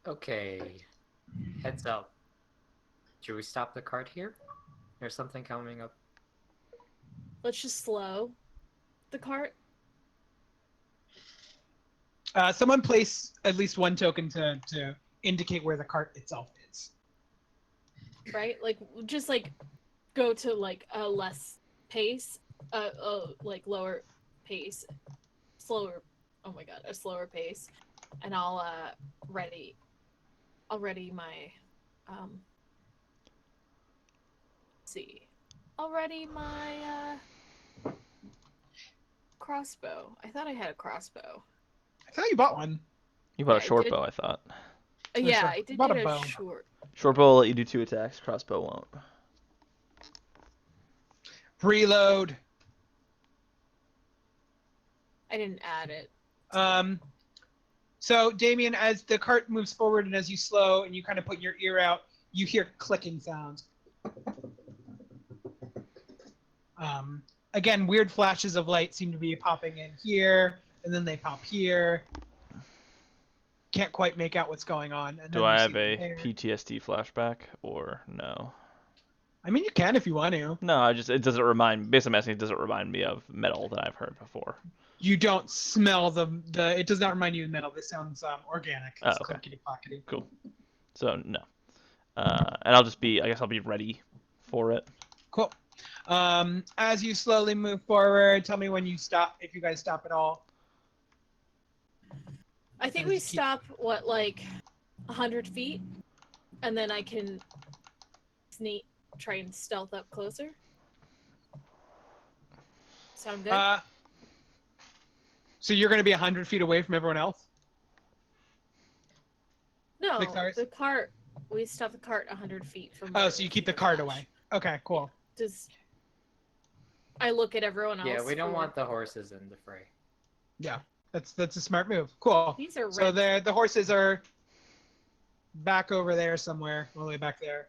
Okay. Heads up. Should we stop the cart here? There's something coming up. Let's just slow the cart. Someone place at least one token to indicate where the cart itself is. Right? Like, just like go to like a less pace, like lower pace, slower. Oh my god, a slower pace, and I'll ready my see. I'll ready my crossbow. I thought I had a crossbow. I thought you bought one. You bought Yeah, a I short did. bow, I thought. Yeah, sure. I did Bought get a bow. a short. Short bow will let you do 2 attacks. Crossbow won't. Preload. I didn't add it. So Damien, as the cart moves forward and as you slow and you kind of put your ear out, you hear clicking sounds. Again, weird flashes of light seem to be popping in here, and then they pop here. Can't quite make out what's going on. And Do then I you have see a there. PTSD flashback or no? I mean, you can if you want to. No, it doesn't remind. Basically, I'm asking, does it remind me of metal that I've heard before? You don't smell the it does not remind you of metal. This sounds organic. Oh, It's okay. clickety clackety. Cool. So no. And I'll just be. I guess I'll be ready for it. Cool. As you slowly move forward, tell me when you stop, if you guys stop at all. I think Does we it keep- stop, what, like 100 feet? And then I can try and stealth up closer? Sound good? So you're going to be 100 feet away from everyone else? No, Vixaris? the cart. We stop the cart 100 feet from. Oh, where so we you keep see the cart flash. away. Okay, cool. Does I look at everyone else? Yeah, we don't for- want the horses in the fray. Yeah, that's a smart move. Cool. These are So red. the horses are back over there somewhere, all the way back there.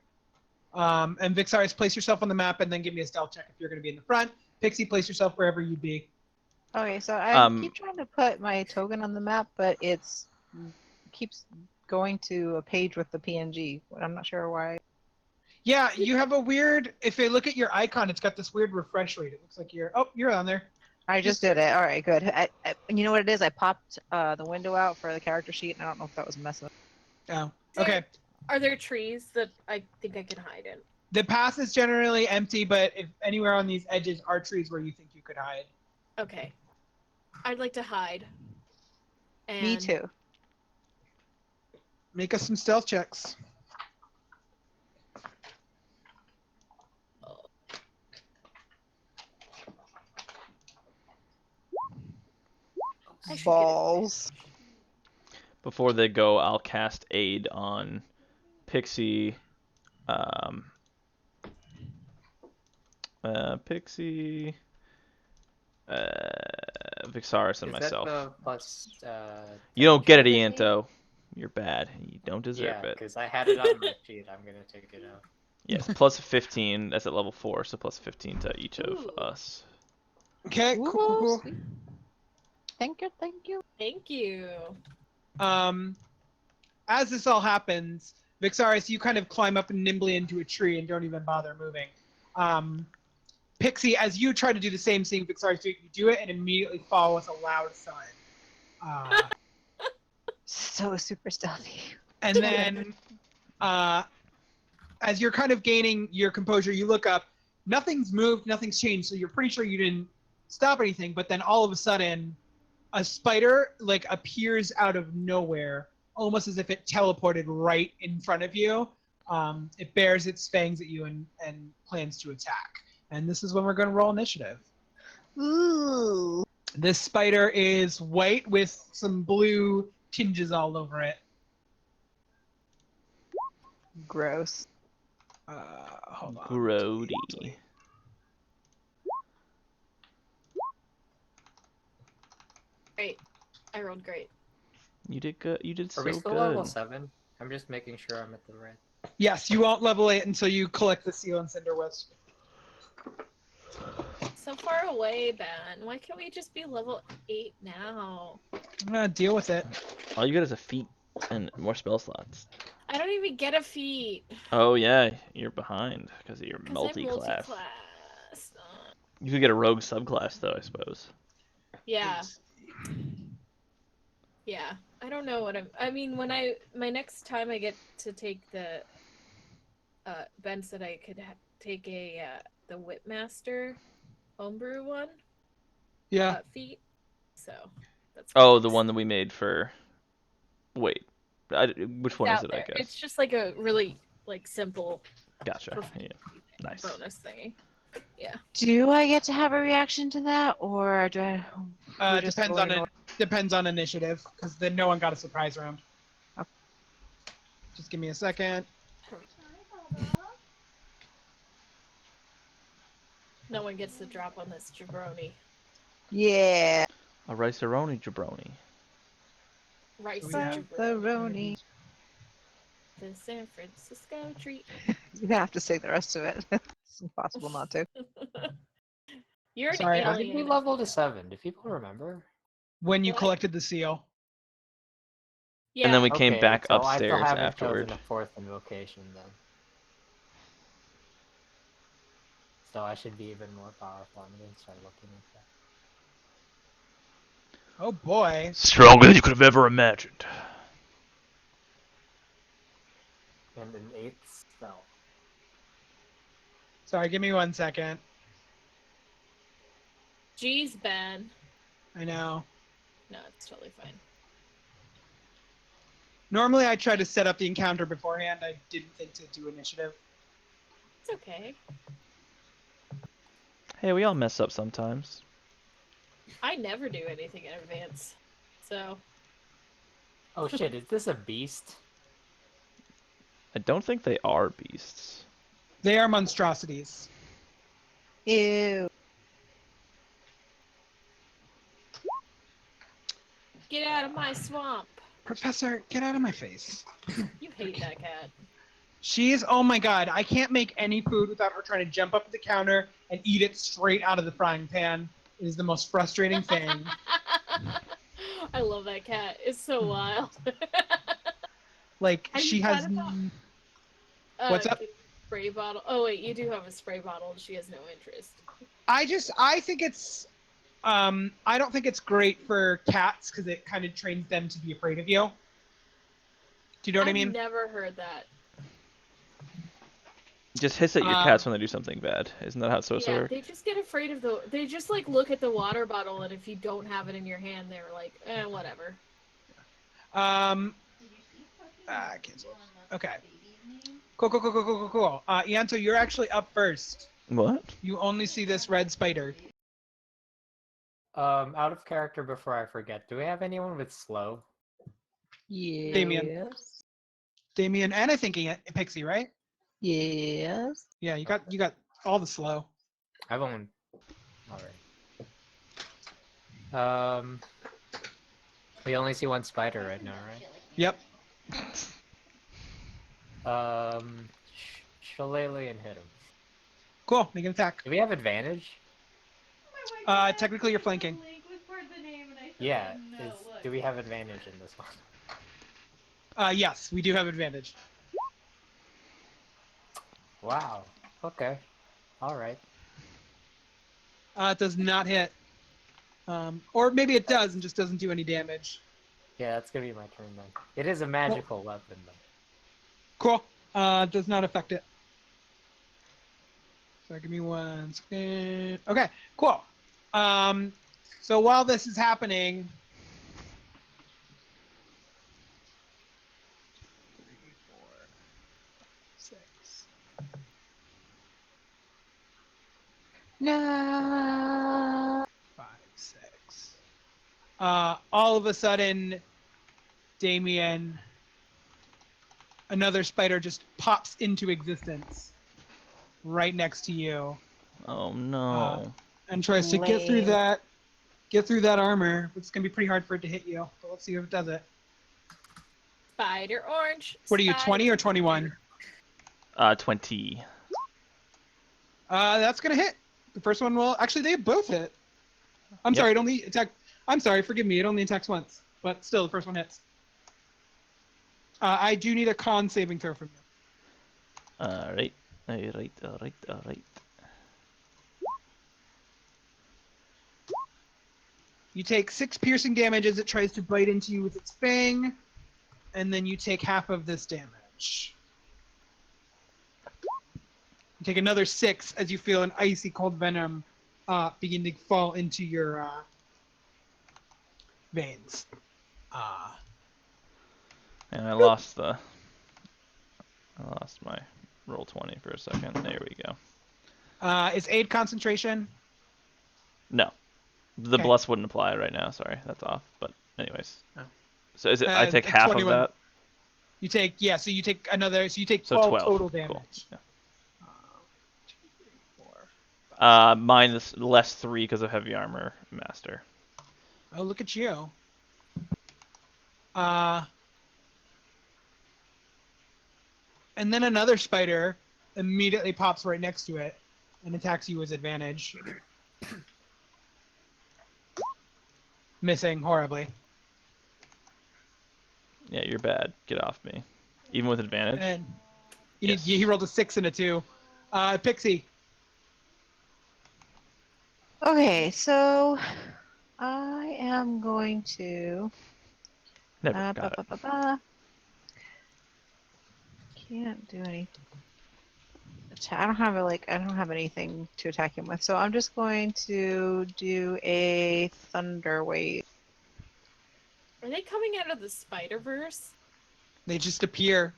And Vixaris, place yourself on the map and then give me a stealth check if you're going to be in the front. Pixie, place yourself wherever you'd be. Okay, so I Um, keep trying to put my token on the map, but it's keeps going to a page with the PNG. I'm not sure why. Yeah, you have a weird. If you look at your icon, it's got this weird refresh rate. It looks like you're on there. I just did it. All right, good. You know what it is? I popped the window out for the character sheet, and I don't know if that was messing. Oh, okay. Are there trees that I think I can hide in? The path is generally empty, but if anywhere on these edges are trees where you think you could hide. Okay. I'd like to hide. And Me too. Make us some stealth checks. I should get Balls. Before they go, I'll cast aid on Pixie, Pixie, Vixaris, and Is myself. that the plus? You don't get it, damage Ianto. You're bad. You don't deserve Yeah, it. because I had it on my sheet. I'm gonna take it out. Yes, plus 15. That's at level 4, so plus 15 to each of Ooh. us. Okay, Ooh, cool. sweet. Thank you, thank you. Thank you. As this all happens, Vixaris, you kind of climb up nimbly into a tree and don't even bother moving. Pixie, as you try to do the same thing Vixaris do, you do it and immediately fall with a loud thud. So super stealthy. And then, as you're kind of gaining your composure, you look up. Nothing's moved, nothing's changed, so you're pretty sure you didn't stop anything. But then all of a sudden, a spider like appears out of nowhere, almost as if it teleported right in front of you. It bears its fangs at you and plans to attack. And this is when we're going to roll initiative. Ooh. This spider is white with some blue tinges all over it. Gross. Hold on. Grody. Great. I rolled great. You did good. You did Are so we still good. level 7? I'm just making sure I'm at the right. Yes, you won't level it until you collect the seal and cinder wisp. So far away, Ben. Why can't we just be level 8 now? I'm gonna deal with it. All you get is a feat and more spell slots. I don't even get a feat. Oh yeah, you're behind because of your 'Cause I'm multi-class. multi-class. You could get a rogue subclass though, I suppose. Yeah. Yeah. I don't know what I mean, when my next time I get to take the Ben said I could take a the Whipmaster homebrew one Yeah. feat. So that's Oh, the nice. one that we made for. Wait, which one Out is it? there. I guess. It's just like a really like simple Gotcha. perfect Yeah. Nice. bonus thingy. Yeah. Do I get to have a reaction to that, or do I? we're just Depends on going it. Depends on initiative, because then no one got a surprise round. Okay. Just give me a second. No one gets the drop on this jabroni. Yeah. A rice-a-roni jabroni. Rice So we have- Pepperoni. the San Francisco treat. You have to say the rest of it. It's impossible not to. You're an Sorry, How did we alien. level to 7? Do people remember? When you What? collected the seal. Yeah. And then we came Okay, back so upstairs I still haven't afterward. chosen a 4th invocation then. So I should be even more powerful. I'm gonna start looking at that. Oh boy. Stronger than you could have ever imagined. And an 8th spell. Sorry, give me 1 second. Jeez, Ben. I know. No, it's totally fine. Normally I try to set up the encounter beforehand. I didn't think to do initiative. It's okay. Hey, we all mess up sometimes. I never do anything in advance. So, Oh shit, is this a beast? I don't think they are beasts. They are monstrosities. Ew. get out of my swamp. Professor, get out of my face. You hate that cat. She's, oh my god, I can't make any food without her trying to jump up to the counter and eat it straight out of the frying pan. It is the most frustrating thing. I love that cat. It's so wild. Like, How do she you has. find out? What's up? Spray bottle. Oh wait, you do have a spray bottle and she has no interest. I think it's. I don't think it's great for cats because it kind of trains them to be afraid of you. Do you know what I mean? I've never heard that. Just hiss at your cats when they do something bad. Isn't that how it's supposed to Yeah, work? they just get afraid of the. They just like look at the water bottle and if you don't have it in your hand, they're like, whatever. Cancel. Okay. Cool. Ianto, you're actually up first. What? You only see this red spider. Out of character before I forget, do we have anyone with slow? Yes. Damien, and I think Pixie, right? Yes. Yeah, you got all the slow. I've only. Alright. We only see one spider right now, right? Yep. Shillelagh and hit him. Cool. Make an attack. Do we have advantage? Technically you're flanking. Yeah. Do we have advantage in this one? Yes, we do have advantage. Wow. Okay. Alright. It does not hit. Or maybe it does and just doesn't do any damage. Yeah, that's gonna be my turn then. It is a magical weapon though. Cool. Does not affect it. So give me 1 second. Okay, cool. So while this is happening, 3, 4, 6. No. 5, 6. All of a sudden, Damien, another spider just pops into existence right next to you Oh no. and tries to get through that armor. It's gonna be pretty hard for it to hit you, but let's see if it does it. Spider orange. What are you, 20 or spider- 21? 20. That's gonna hit. The first one will actually they both hit. I'm Yep. sorry, it only attack. I'm sorry, forgive me. It only attacks once, but still the first one hits. I do need a con saving throw from you. Alright. You take 6 piercing damage as it tries to bite into you with its fang, and then you take half of this damage. You take another 6 as you feel an icy cold venom begin to fall into your veins. And I lost my roll 20 for a second. There we go. Is aid concentration? No. The Okay. bless wouldn't apply right now, sorry. That's off. But anyways. Oh. So is it I take half 21. of that? You take, yeah, so you take another, so you take So 12 12. total Cool. damage. Yeah. 2, 3, 4. Minus less 3 because of heavy armor master. Oh, look at you. And then another spider immediately pops right next to it and attacks you as advantage. Missing horribly. Yeah, you're bad. Get off me. Even with advantage? And Yes. he rolled a 6 and a 2. Pixie. Okay, so I am going to. Never got it. Can't do anything. I don't have I don't have anything to attack him with, so I'm just going to do a thunder wave. Are they coming out of the Spider-Verse? They just appear.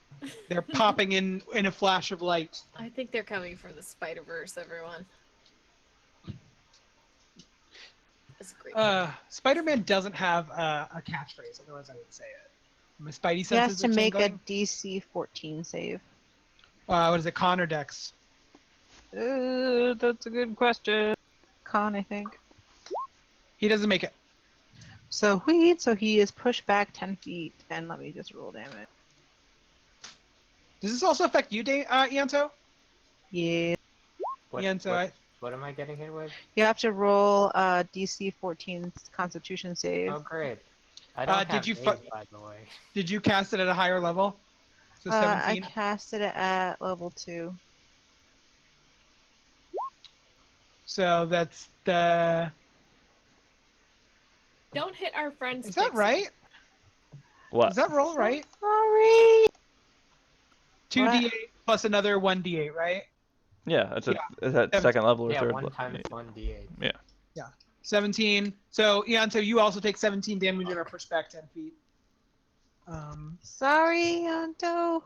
They're popping in a flash of light. I think they're coming from the Spider-Verse, everyone. That's great. Spider-Man doesn't have a catchphrase, otherwise I would say it. My Spidey He senses has to are make a tingling. DC 14 save. What is it, Con or Dex? That's a good question. Con, I think. He doesn't make it. So he is pushed back 10 feet, and let me just roll damage. Does this also affect you, Ianto? Yeah. Ianto, What am I getting hit with? You have to roll a DC 14 Constitution save. Oh, great. I don't did have you aid, by the way. did you cast it at a higher level? So I 17? casted it at level 2. So that's the... Don't hit our friends. Is that Pixie. right? What? Is that roll right? Sorry. 2d8 plus another 1d8, right? Yeah, it's at Seven- second level or Yeah, third 1 level. times 1d8. 17. So, Ianto, you also take 17 damage and are pushed back 10 feet. Sorry, Anto.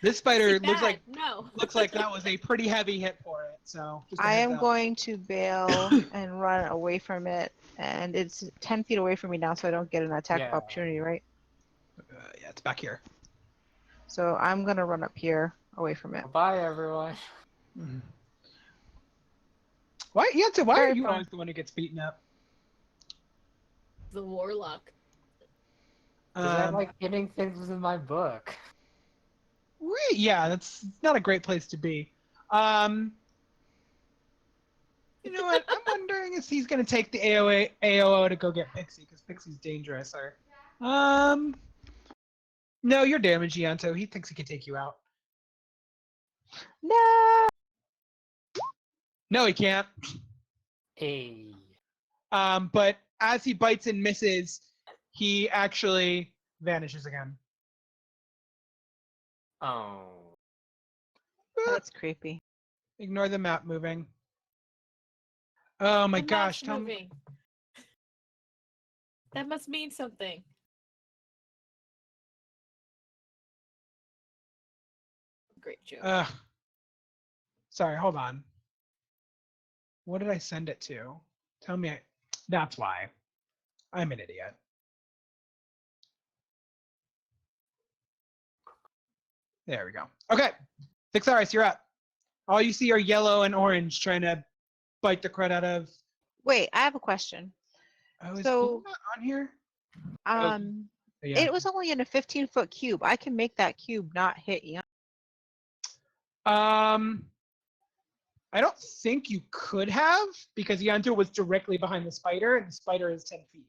This spider Really looks like bad. No. that was a pretty heavy hit for it. So just a I heads am up. going to bail and run away from it, and it's 10 feet away from me now, so I don't get an attack Yeah. opportunity, right? Yeah, it's back here. So I'm gonna run up here away from it. Bye, everyone. Mhm. Why, Ianto? Why are Very you fun. always the one who gets beaten up? The warlock. Because I like hitting things with my book. Yeah, that's not a great place to be. You know what? I'm wondering if he's gonna take the AOO to go get Pixie, because Pixie's dangerous. Or, no, you're damaged, Ianto. He thinks he can take you out. No. No, he can't. Hey. But as he bites and misses, he actually vanishes again. Oh. That's creepy. Ignore the map moving. Oh my The gosh, map's tell me. moving. That must mean something. Great joke. Sorry, hold on. What did I send it to? Tell me. That's why. I'm an idiot. There we go. Okay. Vixaris, you're up. All you see are yellow and orange trying to bite the crud out of. Wait, I have a question. Oh, is So- Blue not on here? Yeah. It was only in a 15-foot cube. I can make that cube not hit you. I don't think you could have, because Ianto was directly behind the spider, and the spider is 10 feet.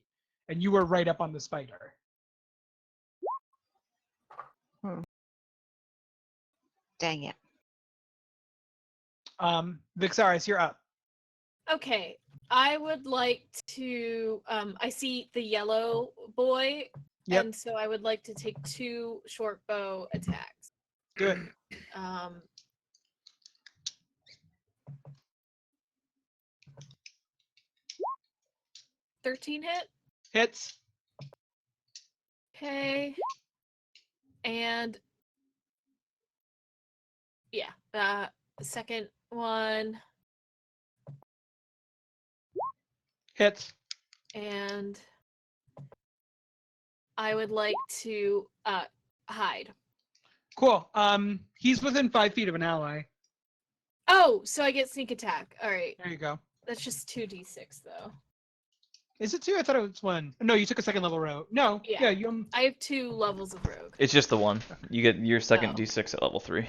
And you were right up on the spider. Dang it. Vixaris, you're up. Okay, I would like to. I see the yellow boy, Yep. and so I would like to take 2 short bow attacks. Do it. 13 hit. Hits. Okay. And yeah, the second one, Hits. and I would like to hide. Cool. He's within 5 feet of an ally. Oh, so I get sneak attack. All right, There you go. that's just 2d6 though. Is it 2? I thought it was 1. No, you took a second level row. No. Yeah. Yeah, you. I have 2 levels of rogue. It's just the one. You get your second Oh. D6 at level 3.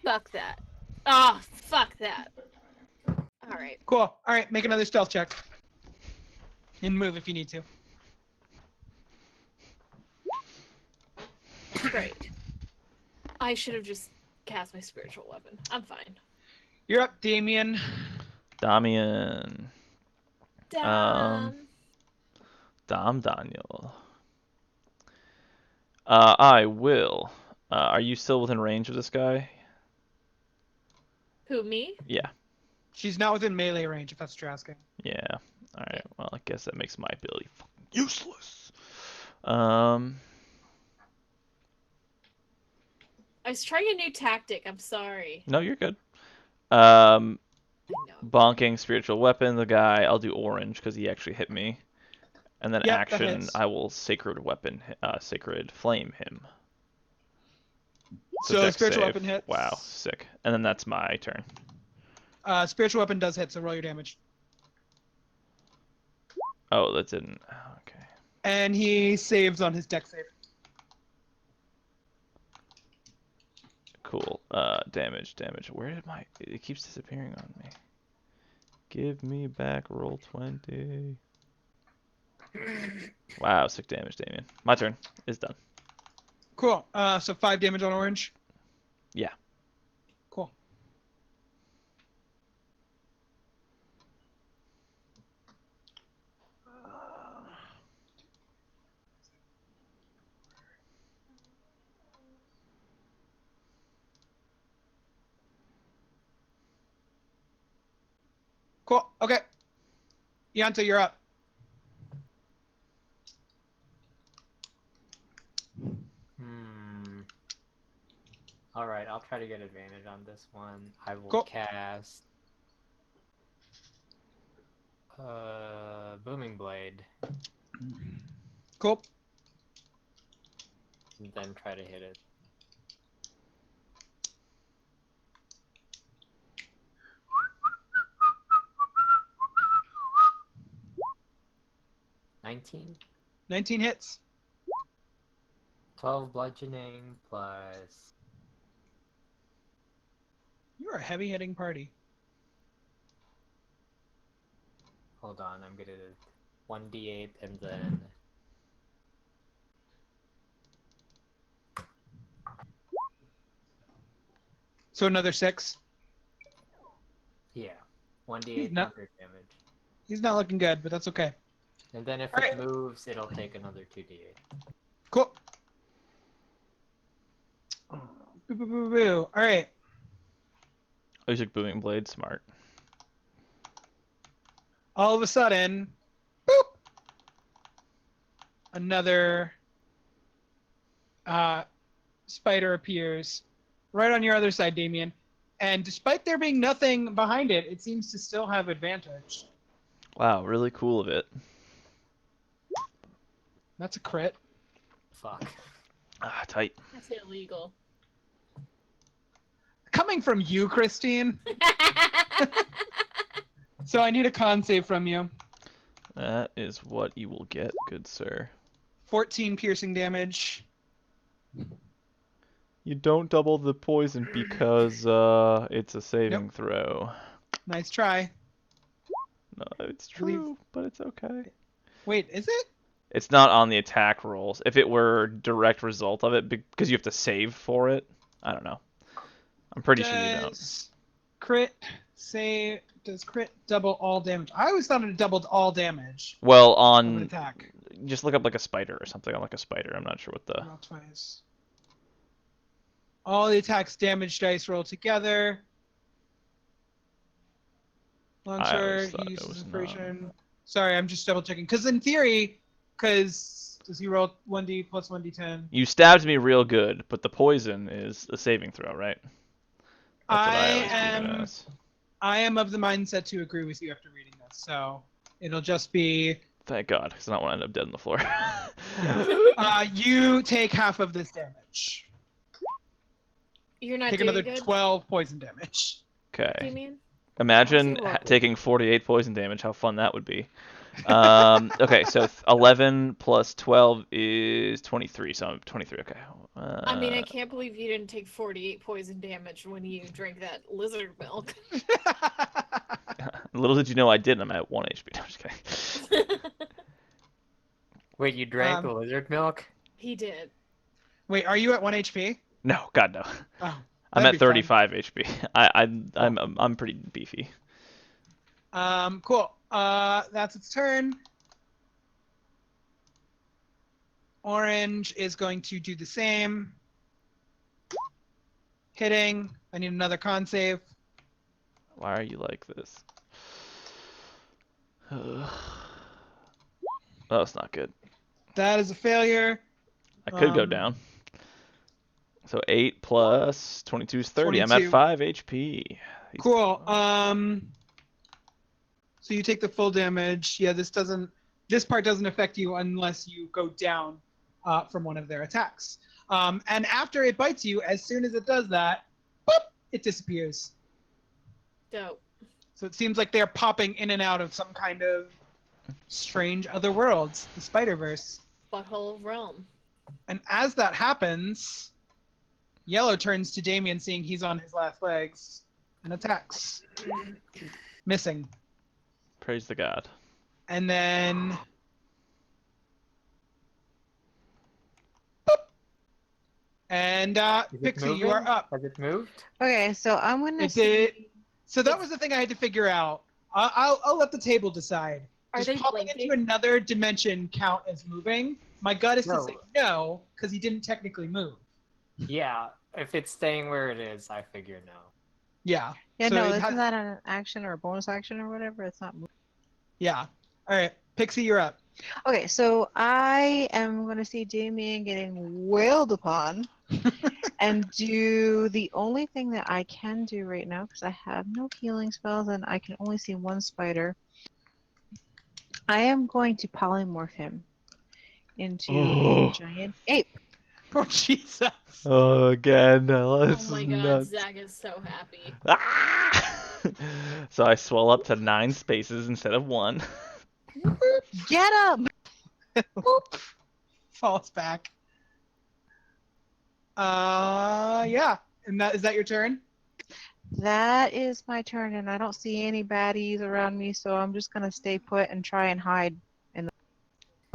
Fuck that. Ah, fuck that. All right. Cool. All right, make another stealth check. And move if you need to. Great. I should have just cast my spiritual weapon. I'm fine. You're up, Damien. Damian. Dom Daniel. I will. Are you still within range of this guy? Who, me? Yeah. She's not within melee range, if that's what you're asking. Yeah. All right. Well, I guess that makes my ability fucking useless. I was trying a new tactic. I'm sorry. No, you're good. I know. Bonking spiritual weapon the guy. I'll do orange because he actually hit me. And then Yep, that action, hits. I will sacred weapon, sacred flame him. So dex spiritual save. weapon hits. Wow, sick. And then that's my turn. Spiritual weapon does hit, so roll your damage. Oh, that didn't. Okay. And he saves on his dex save. Cool. Damage. Where did my? It keeps disappearing on me. Give me back roll 20. Wow, sick damage, Damien. My turn is done. Cool. So 5 damage on orange. Yeah. Cool. Cool. Okay. Yanta, you're up. All right, I'll try to get advantage on this one. I will Cool. cast Booming Blade Cool. and then try to hit it. $19. 19 hits. 12 bludgeoning plus You're a heavy hitting party. hold on, I'm gonna 1d8 and then So another 6. yeah, 1d8 not- thunder damage. He's not looking good, but that's okay. And then if All it right. moves, it'll take another 2d8. Cool. Boo, boo, boo, boo. All right. Oh, you took booming blade. Smart. All of a sudden, boop, another spider appears right on your other side, Damien. And despite there being nothing behind it, it seems to still have advantage. Wow, really cool of it. That's a crit. Fuck. Ah, tight. That's illegal. Coming from you, Christine. So I need a con save from you. That is what you will get, good sir. 14 piercing damage. You don't double the poison because it's a saving throw. Nice try. No, it's Believe- true, but it's okay. Wait, is it? It's not on the attack rolls. If it were direct result of it, because you have to save for it, I don't know. I'm pretty sure you don't. Does crit save? Does crit double all damage? I always thought it doubled all damage Well, of an on attack. just look up like a spider or something on like a spider. I'm not sure what the. Roll twice. All the attacks damage dice roll together. Launcher, always thought he it uses was inspiration. Sorry, I'm just double checking. Because in theory, does he roll 1d plus 1d10? You stabbed me real good, but the poison is a saving throw, right? That's what I always read it as. I am of the mindset to agree with you after reading this, so it'll just be Thank God, because I don't want to end up dead on the floor. you take half of this damage. You're not Take doing another good, 12 poison damage. Okay. Damien? Imagine You're welcome. taking 48 poison damage. How fun that would be. Okay, so 11 plus 12 is 23. So I'm 23. Okay. I mean, I can't believe you didn't take 48 poison damage when you drank that lizard milk. Little did you know I did. I'm at 1 HP. No, I'm just kidding. Wait, you drank the lizard milk? He did. Wait, are you at 1 HP? No, God no. Oh, I'm that'd at be fun. 35 HP. I'm pretty beefy. Cool. That's its turn. Orange is going to do the same. Hitting. I need another con save. Why are you like this? Oh, that's not good. That is a failure. I could go Um, down. So 8 plus 22 is 30. I'm at 22. 5 HP. Cool. So you take the full damage. Yeah, this part doesn't affect you unless you go down from one of their attacks. And after it bites you, as soon as it does that, boop, it disappears. Dope. So it seems like they're popping in and out of some kind of strange other worlds, the Spider-Verse. Butthole of Realm. And as that happens, Yellow turns to Damien, seeing he's on his last legs, and attacks. Missing. Praise the god. And then... Boop. And Is it Pixie, you are moving? up. Has it moved? Okay, so I'm gonna It see. did. So that was the thing I had to figure out. I'll let the table decide. Are Does they popping blinking? into another dimension count as moving? My gut is to No. say no, because he didn't technically move. Yeah, if it's staying where it is, I figure no. Yeah. Yeah, So no, it isn't has- that an action or a bonus action or whatever? It's not. Yeah. All right. Pixie, you're up. Okay, so I am going to see Damien getting wailed upon and do the only thing that I can do right now because I have no healing spells and I can only see one spider. I am going to polymorph him into Oh. a giant ape. Oh, Jesus. Oh, again. Oh This my is god, nuts. Zach is so happy. Ah! So I swell up to 9 spaces instead of 1. Get him! Whoop. Falls back. Yeah. And is that your turn? That is my turn, and I don't see any baddies around me, so I'm just going to stay put and try and hide.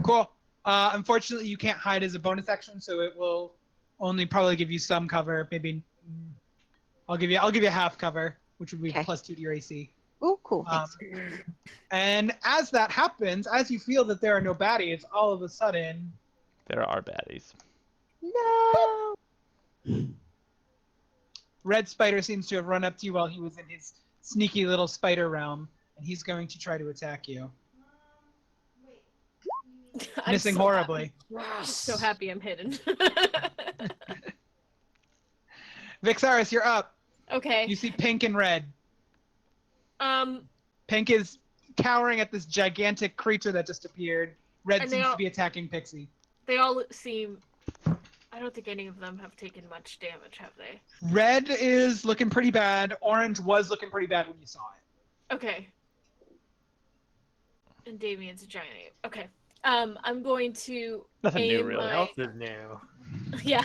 Cool. Unfortunately, you can't hide as a bonus action, so it will only probably give you some cover. Maybe I'll give you half cover, which would be Okay. +2 to your AC. Ooh, cool. Um, Thanks. and as that happens, as you feel that there are no baddies, all of a sudden, There are baddies. No! Red Spider seems to have run up to you while he was in his sneaky little spider realm, and he's going to try to attack you. I'm Missing so horribly. Happy. So happy I'm hidden. Vixaris, you're up. Okay. You see pink and red. Pink is cowering at this gigantic creature that just appeared. Red And they seems all- to be attacking Pixie. They all seem. I don't think any of them have taken much damage, have they? Red is looking pretty bad. Orange was looking pretty bad when you saw it. Okay. And Damien's a giant ape. Okay. I'm going to Nothing new, aim really. What my- else is new? Yeah.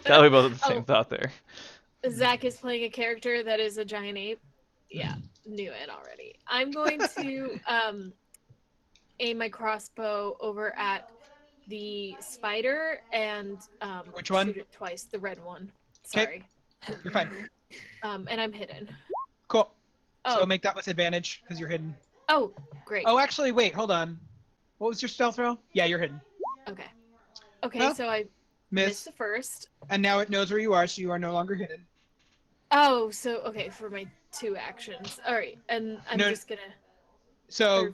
Glad we both had the same Oh. thought there. Zach is playing a character that is a giant ape. Yeah, knew it already. I'm going to aim my crossbow over at the spider and Which one? shoot it twice. The red one. 'Kay. Sorry. You're fine. And I'm hidden. Cool. Oh, So make that with advantage because you're hidden. oh, great. Oh, actually, wait, hold on. What was your stealth roll? Yeah, you're hidden. Okay. Okay, Well, so I Miss. missed the first. And now it knows where you are, so you are no longer hidden. Oh, so okay for my 2 actions. All right, and I'm No, just gonna. So, or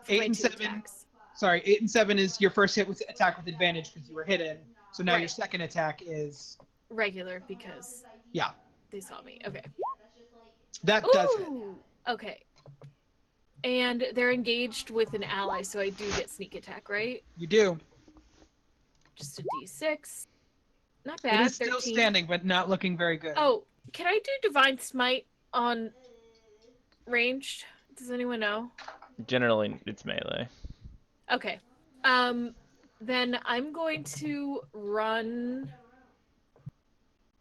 for 8 my and 2 7. attacks. Sorry, 8 and 7 is your first hit with attack with advantage because you were hidden. So now your Right. second attack is Regular because. Yeah. They saw me. Okay. that does hit. Ooh, okay. And they're engaged with an ally, so I do get sneak attack, right? You do. Just a d6. Not It bad. is still 13. standing, but not looking very good. Oh, can I do divine smite on ranged? Does anyone know? Generally, it's melee. Okay. Then I'm going to run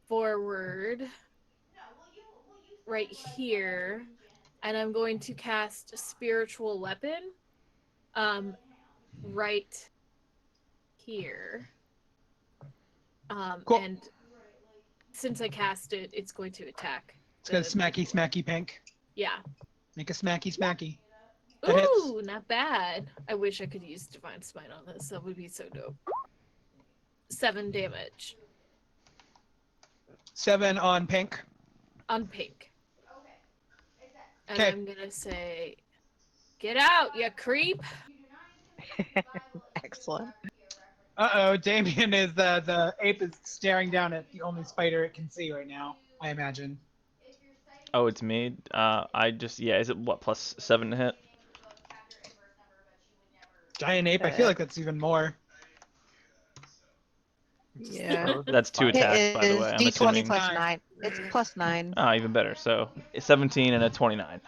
forward right here, and I'm going to cast spiritual weapon right here. Cool. And since I cast it, it's going to attack. It's gonna the- smacky, smacky pink. Yeah. Make a smacky, smacky. That hits. Ooh, not bad. I wish I could use Divine Smite on this. That would be so dope. 7 damage 7 on pink. on pink. And 'Kay. I'm gonna say, get out, you creep. Excellent. Uh-oh, Damien is the ape is staring down at the only spider it can see right now, I imagine. Oh, it's me. I just is it what +7 to hit? Giant ape, I feel like that's even more. Yeah. That's 2 It attacks, by the is way. I'm D20 assuming. plus Nine. 9. It's plus 9. Ah, even better. So 17 and a 29.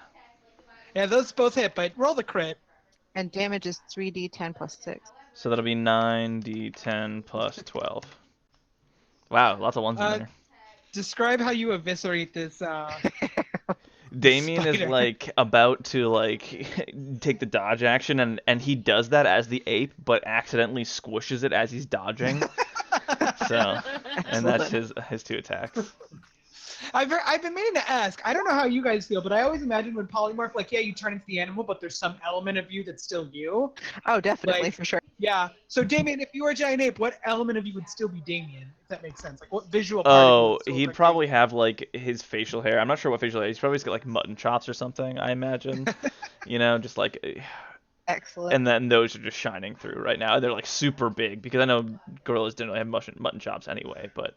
Yeah, those both hit, but roll the crit. And damage is 3d10 plus 6. So that'll be 9d10 plus 12. Wow, lots of ones in there. Describe how you eviscerate this. Damien is spider. like about to like take the dodge action, and he does that as the ape, but accidentally squishes it as he's dodging. So, and that's his 2 attacks. I've been meaning to ask. I don't know how you guys feel, but I always imagine when polymorph, like, yeah, you turn into the animal, but there's some element of you that's still you. Oh, definitely, Like- for sure. Yeah. So Damien, if you were a giant ape, what element of you would still be Damien? If that makes sense. Like, what visual part of you Oh, would still he'd look probably have like his facial hair. I'm not sure what facial hair. He's probably got like mutton chops or something, I imagine. You know, just like, Excellent. and then those are just shining through right now. They're like super big because I know gorillas didn't really have mutton chops anyway, but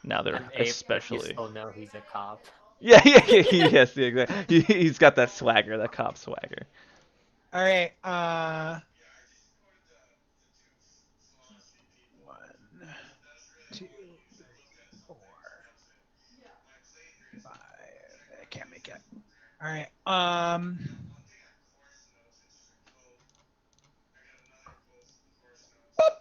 now they're An ape, but you especially. still know he's a cop. Yeah, yes, exactly. He's got that swagger, that cop swagger. All right. 1, 2, 4, 5. I can't make it. All right. Boop.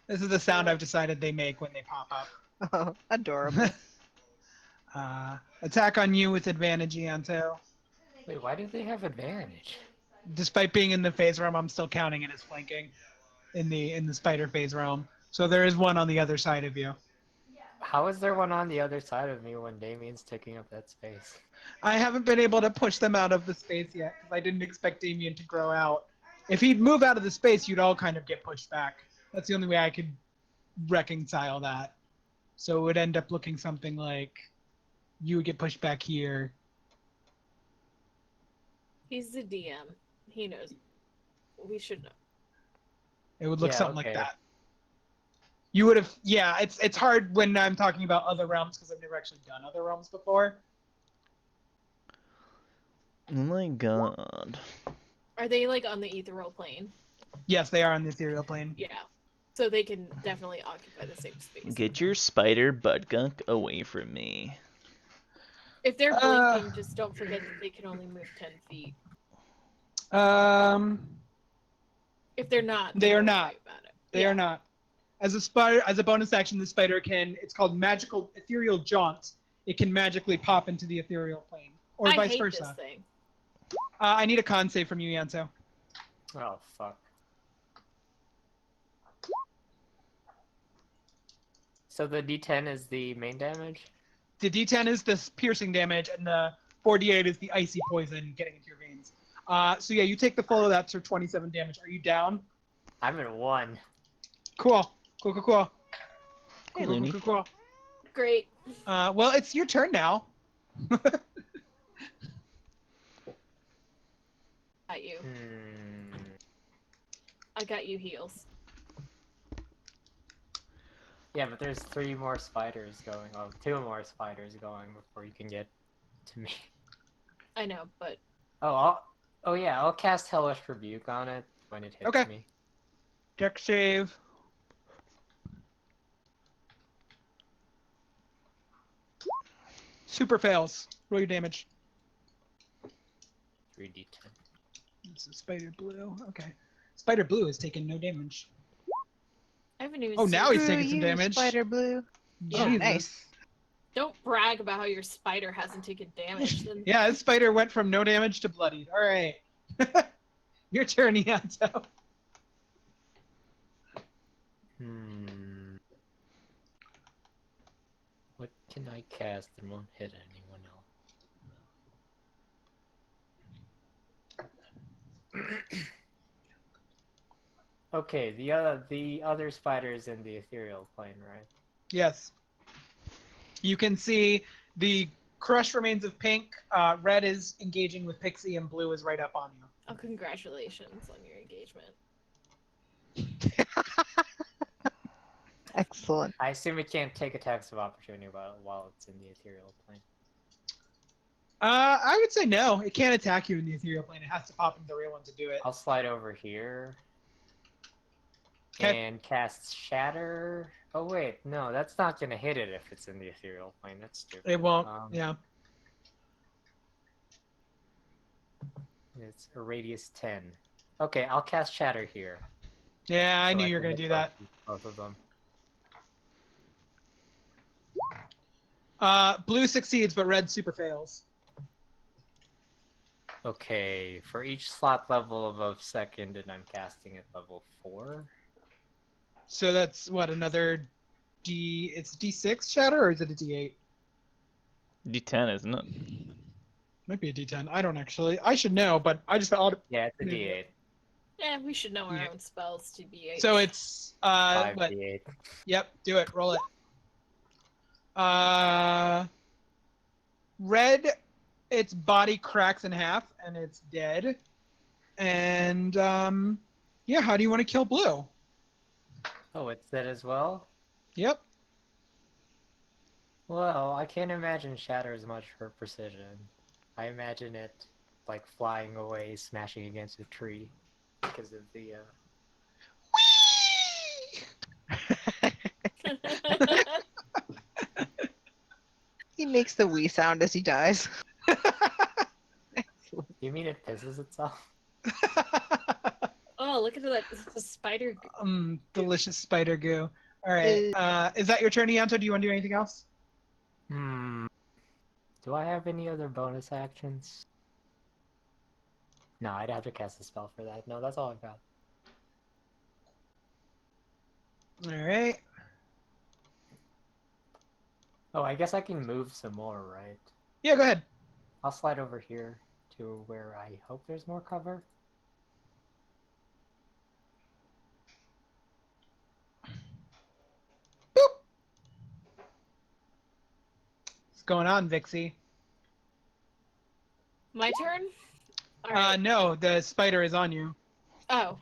This is the sound I've decided they make when they pop up. Oh, adorable. Attack on you with advantage, Ianto. Wait, why do they have advantage? Despite being in the phase realm, I'm still counting it as flanking in the spider phase realm. So there is one on the other side of you. How is there one on the other side of me when Damien's taking up that space? I haven't been able to push them out of the space yet because I didn't expect Damien to grow out. If he'd move out of the space, you'd all kind of get pushed back. That's the only way I could reconcile that. So it would end up looking something like you would get pushed back here. He's the DM. He knows. We should know. It would look Yeah, something okay. like that. You would have, yeah. It's hard when I'm talking about other realms because I've never actually done other realms before. Oh my god. Are they like on the ethereal plane? Yes, they are on the ethereal plane. Yeah. So they can definitely occupy the same space. Get your spider butt gunk away from me. If they're blinking, just don't forget that they can only move 10 feet. If they're not, They then are don't not. worry about it. They are not. As a bonus action, the spider can. It's called magical ethereal jaunt. It can magically pop into the ethereal plane, or I vice hate versa. this thing. I need a con save from you, Yanto. Oh, fuck. So the D10 is the main damage? The D10 is the piercing damage, and the 48 is the icy poison getting into your veins. So yeah, you take the full of that, so 27 damage. Are you down? I'm at 1. Cool. Hey, Looney. Cool. Great. Well, it's your turn now. Got you. Hmm. I got you heals. Yeah, but there's 3 more spiders going. Oh, 2 more spiders going before you can get to me. I know, but Oh yeah, I'll cast Hellish Rebuke on it when it hits Okay. me. Deck save. Super fails. Roll your damage. 3d10. It's a spider blue. Okay. Spider blue has taken no damage. I haven't even Oh, seen now he's it. taking some Screw you, damage. Spider Blue. Yeah. Oh, Jesus. nice. Don't brag about how your spider hasn't taken damage. Then Yeah, this spider went from no damage to bloodied. All right. Your turn, Yanto. What can I cast that won't hit anyone else? Okay, the other spider is in the ethereal plane, right? Yes. You can see the crushed remains of pink. Red is engaging with Pixie, and blue is right up on you. Oh, congratulations on your engagement. Excellent. I assume it can't take attacks of opportunity while it's in the ethereal plane. I would say no. It can't attack you in the ethereal plane. It has to pop into the real one to do it. I'll slide over here. 'Kay. And cast Shatter. Oh wait, no, that's not gonna hit it if it's in the ethereal plane. That's stupid. It won't. Um, Yeah. It's a radius 10. Okay, I'll cast Shatter here. Yeah, I so knew you were can gonna hit do that. Both of them. Blue succeeds, but red super fails. Okay, for each slot level above second, and I'm casting at level 4. So that's what, another D. It's D6 shatter, or is it a D8? D10, isn't it? Might be a D10. I don't actually. I should know, but I just thought. Yeah, it's a Yeah. D8. Yeah, we should know our Yeah. own spells to be. So it's 5 what? D8. Yep, do it. Roll it. Red, its body cracks in half and it's dead. And yeah, how do you want to kill blue? Oh, it's that as well? Yep. Well, I can't imagine Shatter as much for precision. I imagine it like flying away, smashing against a tree because of the He makes the wee sound as he dies. You mean it pisses itself? Oh, look at that spider. Delicious spider goo. All right. Is that your turn, Ianto? Do you want to do anything else? Do I have any other bonus actions? No, I'd have to cast a spell for that. No, that's all I've got. All right. Oh, I guess I can move some more, right? Yeah, go ahead. I'll slide over here to where I hope there's more cover. Boop. What's going on, Vixie? My turn. All right. No, the spider is on you. Oh,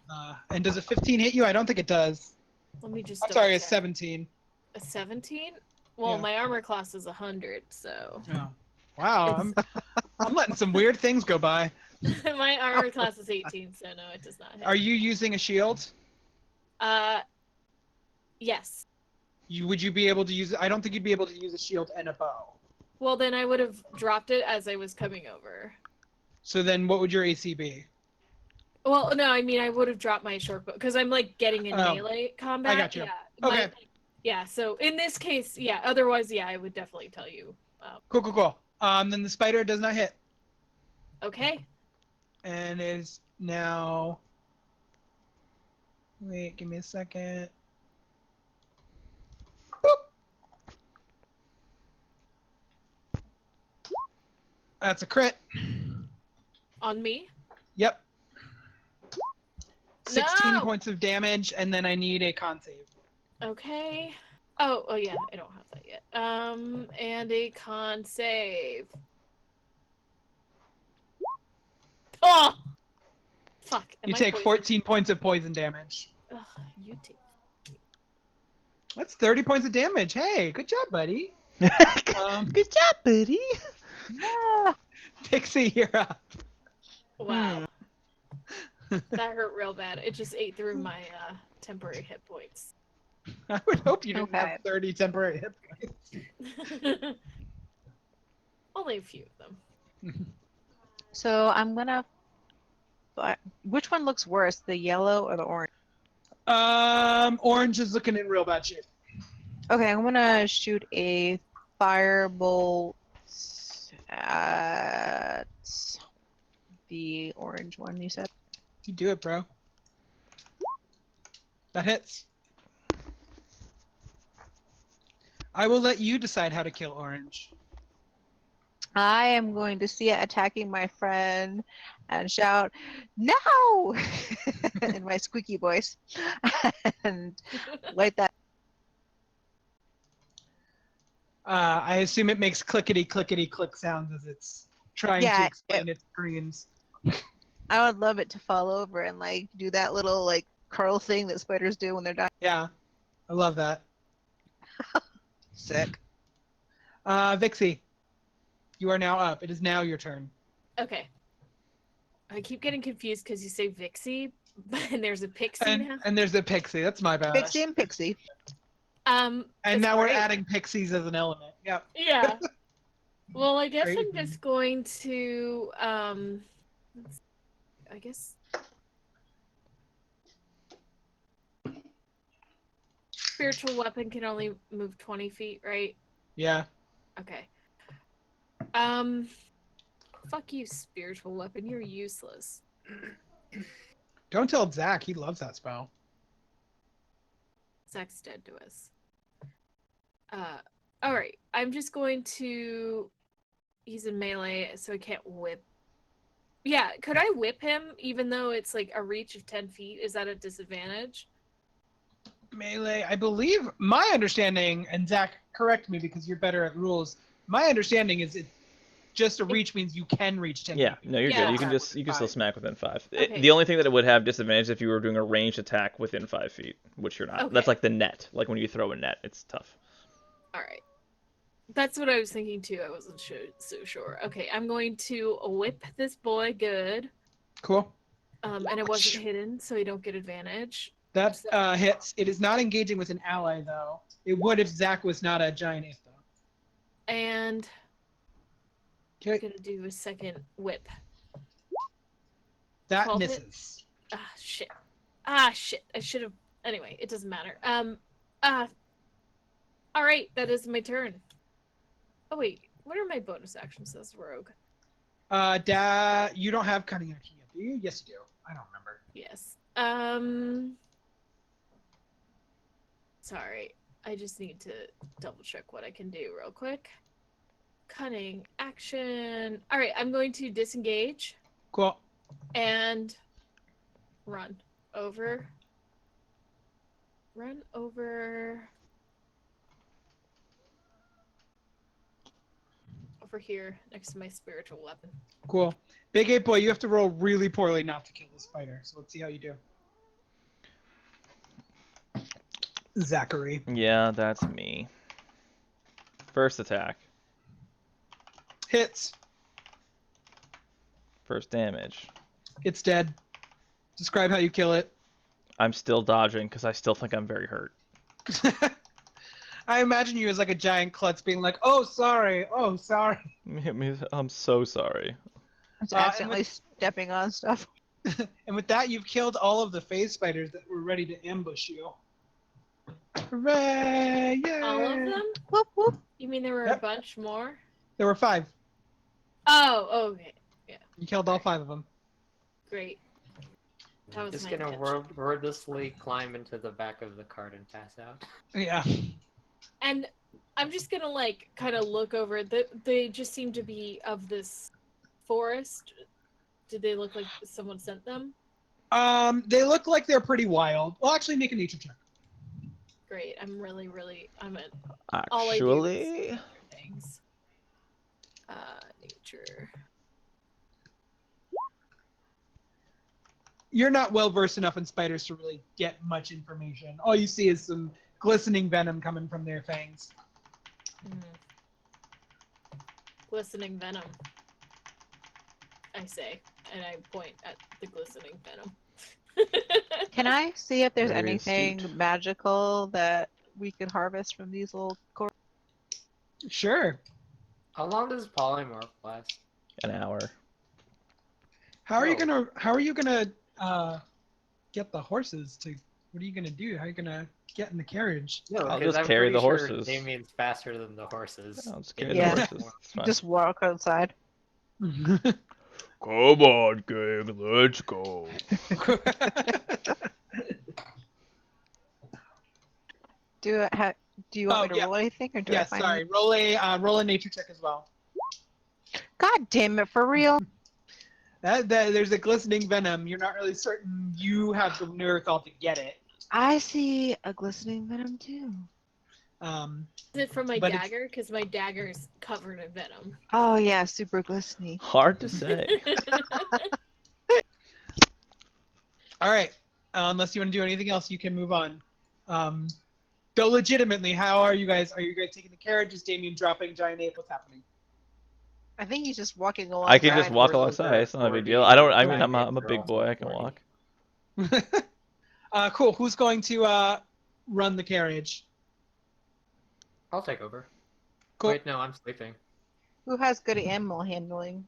And does a 15 hit you? I don't think it does. let me just. I'm sorry, a double check. 17. A 17? Well, Yeah. my armor class is 100, so Oh. Wow, I'm letting some weird things go by. my armor class is 18, so no, it does not hit. Are you using a shield? Yes. Would you be able to use? I don't think you'd be able to use a shield and a bow. Well, then I would have dropped it as I was coming over. So then, what would your AC be? Well, no, I mean I would have dropped my short bow because I'm like getting in Oh, melee combat. I got you. Yeah. Okay. Yeah. So in this case, yeah. Otherwise, yeah, I would definitely tell you. Cool. Then the spider does not hit, Okay. and is now. Wait, give me a second. Boop. That's a crit. On me. Yep. 16 No! points of damage, and then I need a con save. Okay. Oh yeah, I don't have that yet. And a con save. Oh! Fuck. Am You I take poisoned? 14 points of poison damage. Ugh, you take. That's 30 points of damage. Hey, good job, buddy. Good job, buddy. Pixie, you're up. Wow. That hurt real bad. It just ate through my temporary hit points. I would hope you didn't Okay. have 30 temporary hit points. Only a few of them. So I'm gonna. Which one looks worse, the yellow or the orange? Orange is looking in real bad shape. Okay, I'm gonna shoot a firebolt at the orange one. You said. You do it, bro. That hits. I will let you decide how to kill orange. I am going to see it attacking my friend and shout, "No!" in my squeaky voice, and light that. I assume it makes clickety clickety click sounds as it's trying to Yeah, explain its screams. I would love it to fall over and like do that little like curl thing that spiders do when they're dying. Yeah, I love that. Sick. Vixie, you are now up. It is now your turn. Okay. I keep getting confused because you say Vixie, and there's a pixie now. And there's a pixie. That's my bad. Pixie and Pixie. And that's now we're great. adding pixies as an element. Yep. Yeah. Well, I guess Great. I'm just going to I guess spiritual weapon can only move 20 feet, right? Yeah. Okay. Fuck you, spiritual weapon. You're useless. Don't tell Zach. He loves that spell. Zach's dead to us. All right. I'm just going to. He's in melee, so I can't whip. Yeah, could I whip him even though it's like a reach of 10 feet? Is that a disadvantage? Melee, I believe my understanding, and Zach, correct me because you're better at rules. My understanding is it just a reach means you can reach 10 Yeah, feet. no, you're Yeah. good. You can still Five. smack within 5. Okay. The only thing that it would have disadvantage is if you were doing a ranged attack within 5 feet, which you're not. Okay. That's like the net. Like when you throw a net, it's tough. All right. That's what I was thinking too. I wasn't so sure. Okay, I'm going to whip this boy good. Cool. And it wasn't hidden, so you don't get advantage. That hits. It is not engaging with an ally, though. It would if Zach was not a giant ape, though. And I'm Okay. gonna do a second whip. That 12 hit? misses. Ah shit. I should have. Anyway, it doesn't matter. All right, that is my turn. Oh wait, what are my bonus actions as rogue? You don't have cunning action yet, do you? Yes, you do. I don't remember. Yes. Sorry, I just need to double check what I can do real quick. Cunning action. All right, I'm going to disengage Cool. and run over. Run over. Over here next to my spiritual weapon. Cool. Big Ape Boy, you have to roll really poorly not to kill the spider. So let's see how you do. Zachary. Yeah, that's me. First attack. Hits. First damage. It's dead. Describe how you kill it. I'm still dodging because I still think I'm very hurt. I imagine you as like a giant klutz being like, oh, sorry. Oh, sorry. I'm so sorry. Just and accidentally stepping on stuff. And with that, you've killed all of the phase spiders that were ready to ambush you. Hooray! Yay! All of them? Whoop whoop. You mean there were Yep. a bunch more? There were 5. Oh, okay. You killed all 5 of them. Great. That was Just my gonna intention. wordlessly climb into the back of the cart and pass out. Yeah. And I'm just gonna like kind of look over. They just seem to be of this forest. Did they look like someone sent them? They look like they're pretty wild. Well, actually, make a nature check. Great. I'm at all I do Actually, is things. Nature. You're not well versed enough in spiders to really get much information. All you see is some glistening venom coming from their fangs. Glistening venom. I say, and I point at the glistening venom. Can I see if there's Very anything astute. magical that we could harvest from these little core? Sure. How long does polymorph last? an hour. How are you Oh. gonna get the horses to? What are you gonna do? How are you gonna get in the carriage? No, I'll 'cause just I'm carry the pretty sure horses. Damien's faster than the horses. I'll just carry Yeah. the horses. It's fine. Just walk outside. Come on, gang, let's go. Do you want me to yeah. roll anything, or do I Yes, find? sorry. Roll a nature check as well. God damn it, for real? That there's a glistening venom. You're not really certain you have the wherewithal to get it. I see a glistening venom too. Is it from my But it's- dagger? Because my dagger's covered in venom. Oh yeah, super glistening. Hard to say. All right. Unless you want to do anything else, you can move on. Though legitimately, how are you guys? Are you guys taking the carriage? Is Damien dropping Giant Ape? What's happening? I think he's just walking along. I can just Side walk horses alongside. are It's not a big already- deal. I don't. I mean, giant I'm a apes are big also boy. I can 40. walk. Cool. Who's going to run the carriage? I'll take over. Cool. Wait, no, I'm sleeping. Who has good animal handling?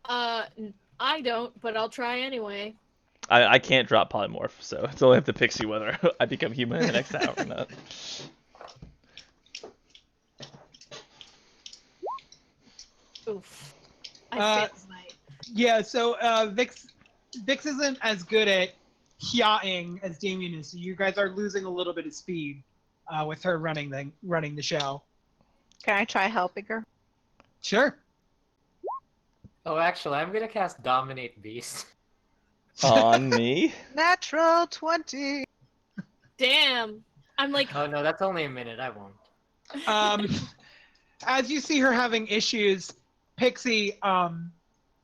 I don't, but I'll try anyway. I can't drop polymorph, so it's only up to Pixie whether I become human in the next hour or not. Oof. I failed tonight. Yeah. So Vix isn't as good at yaing as Damien is. So you guys are losing a little bit of speed with her running the show. Can I try helping her? Sure. Oh, actually, I'm gonna cast Dominate Beast. On me? Natural 20. Damn. I'm like, Oh no, that's only a minute. I won't. As you see her having issues, Pixie,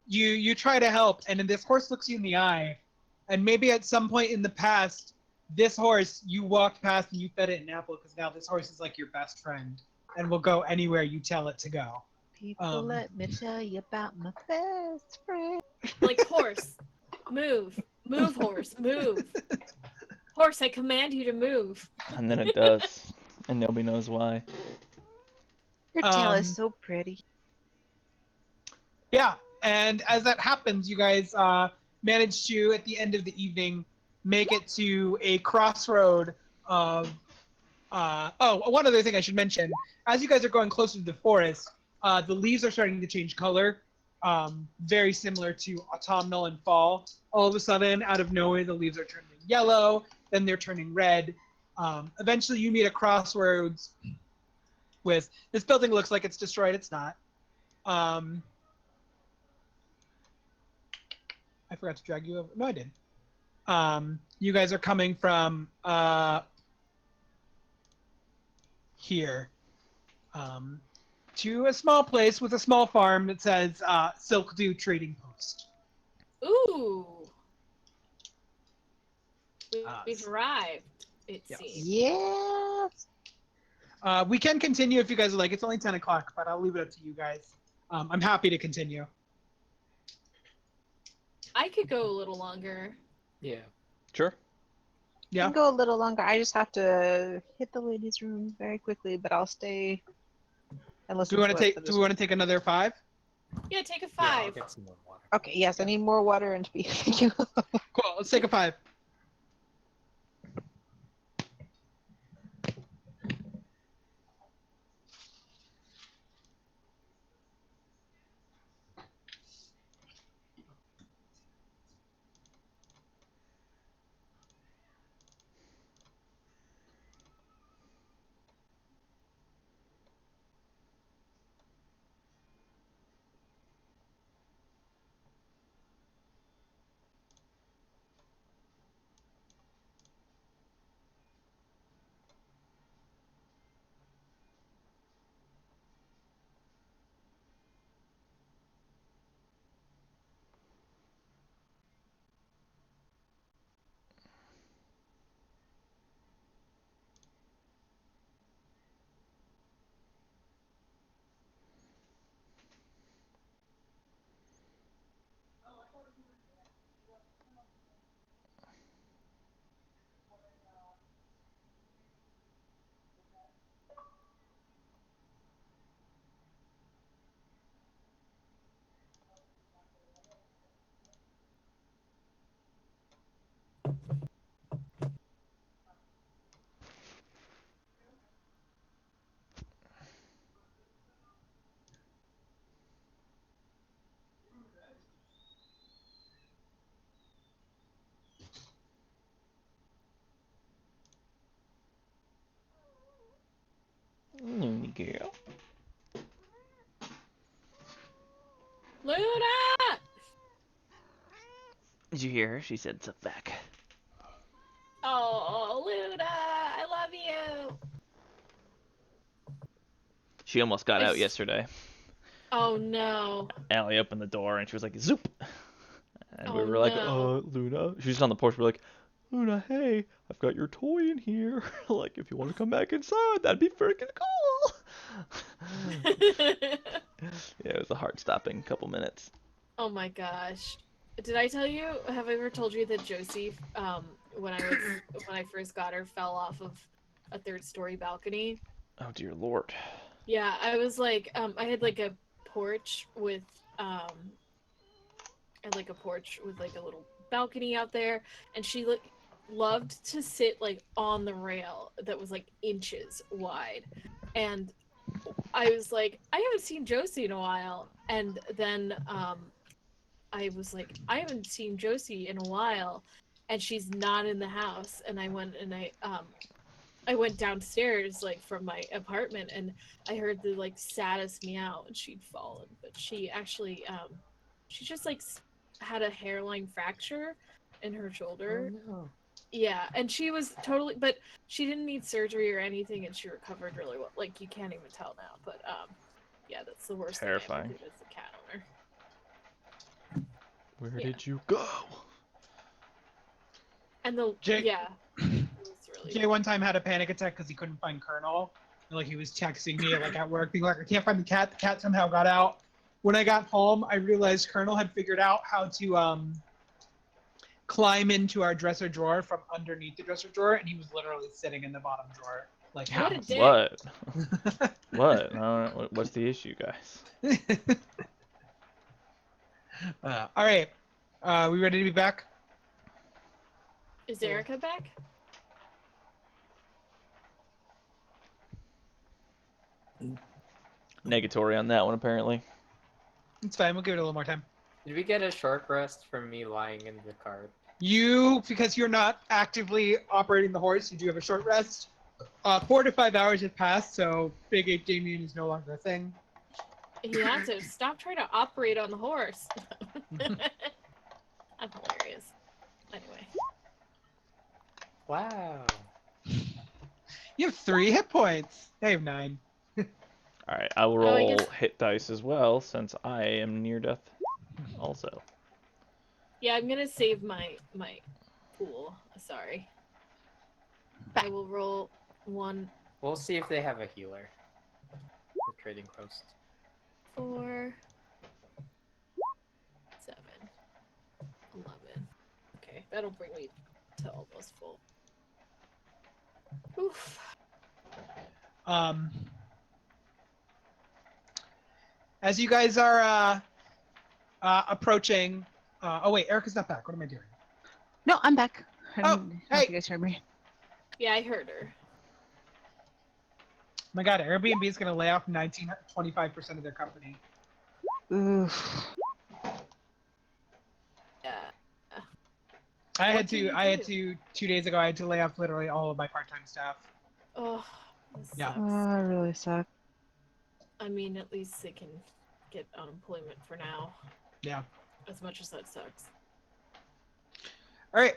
you try to help, and then this horse looks you in the eye, and maybe at some point in the past, this horse you walked past and you fed it an apple because now this horse is like your best friend and will go anywhere you tell it to go. People, let me tell you about my best friend. like horse, move, move, horse, move. Horse, I command you to move. And then it does, and nobody knows why. Your tail Um, is so pretty. Yeah, and as that happens, you guys manage to, at the end of the evening, make it to a crossroad of. One other thing I should mention: as you guys are going closer to the forest, the leaves are starting to change color, very similar to autumnal and fall. All of a sudden, out of nowhere, the leaves are turning yellow, then they're turning red. Eventually, you meet a crossroads with this building looks like it's destroyed. It's not. I forgot to drag you over. No, I didn't. You guys are coming from here to a small place with a small farm that says Silk Dew Trading Post. Ooh. We've s- arrived, it yes. seems. Yes. We can continue if you guys would like. It's only 10 o'clock, but I'll leave it up to you guys. I'm happy to continue. I could go a little longer. Yeah. Sure. You Yeah. can go a little longer. I just have to hit the ladies' room very quickly, but I'll stay and listen. Do we want to to it take? for Do this we want to take another 5? Yeah, take a Yeah, I'll 5. get some more water. Okay, yes, I need more water and to be. Thank you. Cool. Let's take a 5. Loony girl. Luna! Did you hear her? She said something back. Oh, Luna, I love you. She almost got out It's- yesterday. Oh no. Allie opened the door and she was like, "Zoop!" And we Oh, were like, no. Luna." She was on the porch. We're like, "Luna, hey, I've got your toy in here. Like, if you want to come back inside, that'd be freaking cool." Yeah, it was a heart-stopping couple minutes. Oh my gosh. Did I tell you? Have I ever told you that Josie, when I first got her, fell off of a third-story balcony? Oh dear Lord. Yeah, I was like, I had like a porch with, like a little balcony out there, and she loved to sit like on the rail that was like inches wide, and I was like, I haven't seen Josie in a while, and then I was like, I haven't seen Josie in a while, and she's not in the house, and I went and I went downstairs like from my apartment, and I heard the like saddest meow, and she'd fallen, but she actually she just like had a hairline fracture in her shoulder. Oh, no. Yeah, and she was totally, but she didn't need surgery or anything, and she recovered really well. Like, you can't even tell now, but yeah, that's the worst Terrifying. thing I ever did as a cat owner. Where Yeah. did you go? And the Jake- yeah, it was really Jay one time had a panic attack because he couldn't find Colonel. And, like, he was texting me like at work, being like, "I can't find the cat. The cat somehow got out." When I got home, I realized Colonel had figured out how to climb into our dresser drawer from underneath the dresser drawer, and he was literally sitting in the bottom drawer, like What a house. dick. What? What? What's the issue, guys? All right, we ready to be back? Is Erica back? Negatory on that one, apparently. It's fine. We'll give it a little more time. Did we get a short rest from me lying in the cart? You, because you're not actively operating the horse, you do have a short rest. 4 to 5 hours have passed, so Big Ape Damien is no longer a thing. He had to stop trying to operate on the horse. I'm hilarious. Anyway. Wow. You have 3 hit points. I have 9. Alright, I will Oh, I roll guess- hit dice as well, since I am near death also. Yeah, I'm gonna save my pool. Sorry. I will roll 1, We'll see if they have a healer. The trading post. 4, 7, 11. Okay, that'll bring me to almost full. Oof. As you guys are approaching, oh wait, Erica's not back. What am I doing? No, I'm back. I Oh, don't know hey. if you guys heard me. Yeah, I heard her. My God, Airbnb is going to lay off 25% of their company. Oof. Yeah. I What had do to. you I had do? to 2 days ago. I had to lay off literally all of my part-time staff. Oh, this Yeah. sucks. Oh, it really sucks. I mean, at least they can get unemployment for now. Yeah. As much as that sucks. All right.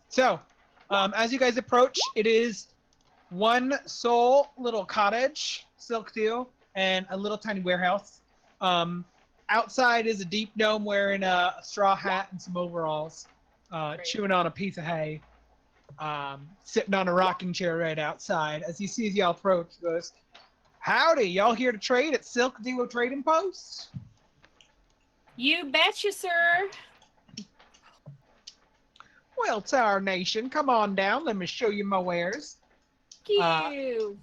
So, as you guys approach, it is one sole little cottage, Silk Dew, and a little tiny warehouse. Outside is a deep gnome wearing a straw hat and some overalls, Great. chewing on a piece of hay, sitting on a rocking chair right outside. As he sees y'all approach, he goes, "Howdy, y'all here to trade at Silk Dew Trading Post?" You betcha, sir. Well, it's our nation. Come on down. Let me show you my wares. Thank you.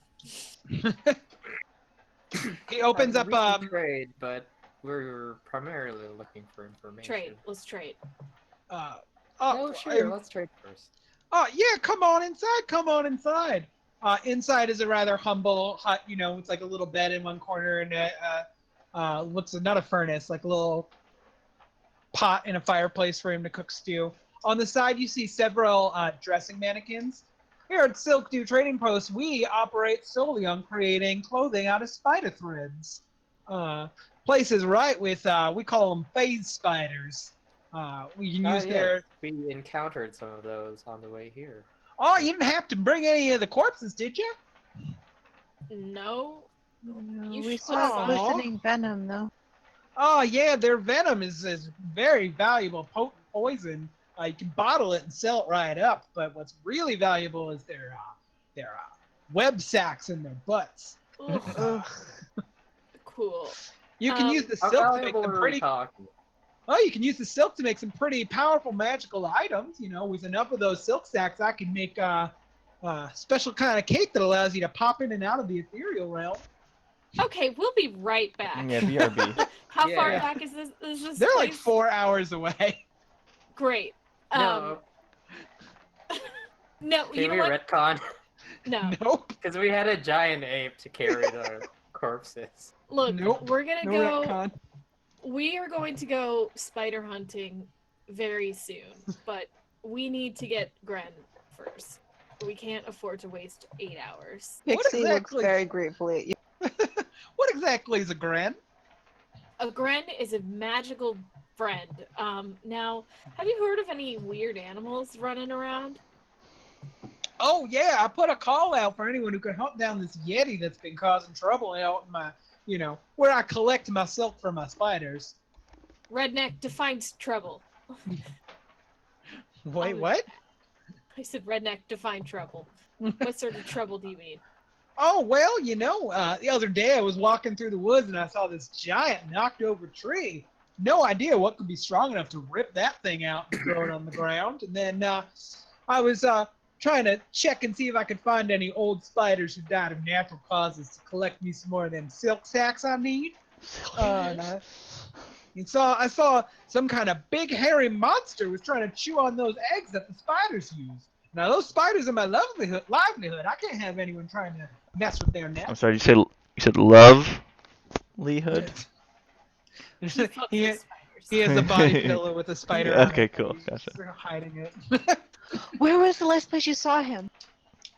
He opens up We can trade, but we're primarily looking for information. Trade. Let's trade. Oh, sure. Let's trade first. Oh, yeah, come on inside. Come on inside. Inside is a rather humble hut. You know, it's like a little bed in one corner and looks not a furnace, like a little pot in a fireplace for him to cook stew. On the side, you see several dressing mannequins. Here at Silk Dew Trading Post, we operate solely on creating clothing out of spider threads. place is right with we call them phase spiders. We can use their. We encountered some of those on the way here. Oh, you didn't have to bring any of the corpses, did you? No. No, You we should saw have. glistening venom though. Oh yeah, their venom is very valuable, potent poison. You can bottle it and sell it right up. But what's really valuable is their web sacks in their butts. Ugh. Cool. You can use the How silk to make valuable them are we pretty. talking? Oh, you can use the silk to make some pretty powerful magical items. You know, with enough of those silk sacks, I can make a special kind of cape that allows you to pop in and out of the ethereal realm. Okay, we'll be right back. Yeah, BRB. How far Yeah. back is this? Is this They're like place? 4 hours away. Great. No, No, can you know we what? retcon? No. Nope. Because we had a giant ape to carry the corpses. Look, Nope. we're gonna No go. retcon. We are going to go spider hunting very soon, but we need to get Gren first. We can't afford to waste 8 hours. What Pixie looks exactly- very gratefully at you. What exactly is a Gren? A Gren is a magical friend. Now, have you heard of any weird animals running around? Oh yeah, I put a call out for anyone who can hunt down this Yeti that's been causing trouble out in my, where I collect my silk for my spiders. Redneck defines trouble. Wait, Oh. what? I said redneck define trouble. What sort of trouble do you mean? Oh well, the other day I was walking through the woods and I saw this giant knocked over tree. No idea what could be strong enough to rip that thing out and throw it on the ground. And then I was trying to check and see if I could find any old spiders who died of natural causes to collect me some more of them silk sacks I need. I saw some kind of big hairy monster was trying to chew on those eggs that the spiders use. Now those spiders are my livelihood. I can't have anyone trying to mess with their I'm nest. sorry, you said lovelihood? He fucks he, with spiders. he has a body pillow with a spider. Yeah, on okay, it. cool, He's gotcha. just hiding it. Where was the last place you saw him?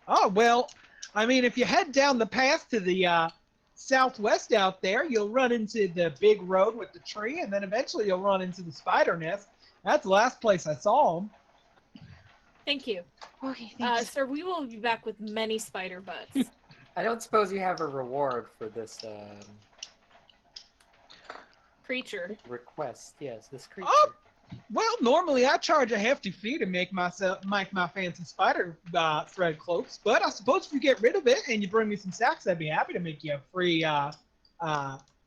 Oh well, I mean, if you head down the path to the southwest out there, you'll run into the big road with the tree, and then eventually you'll run into the spider nest. That's the last place I saw him. Thank you. Okay, thanks. Sir, we will be back with many spider butts. I don't suppose you have a reward for this Creature. request. Yes, this creature. Oh! Well, normally I charge a hefty fee to make my fancy spider thread cloaks, but I suppose if you get rid of it and you bring me some sacks, I'd be happy to make you a free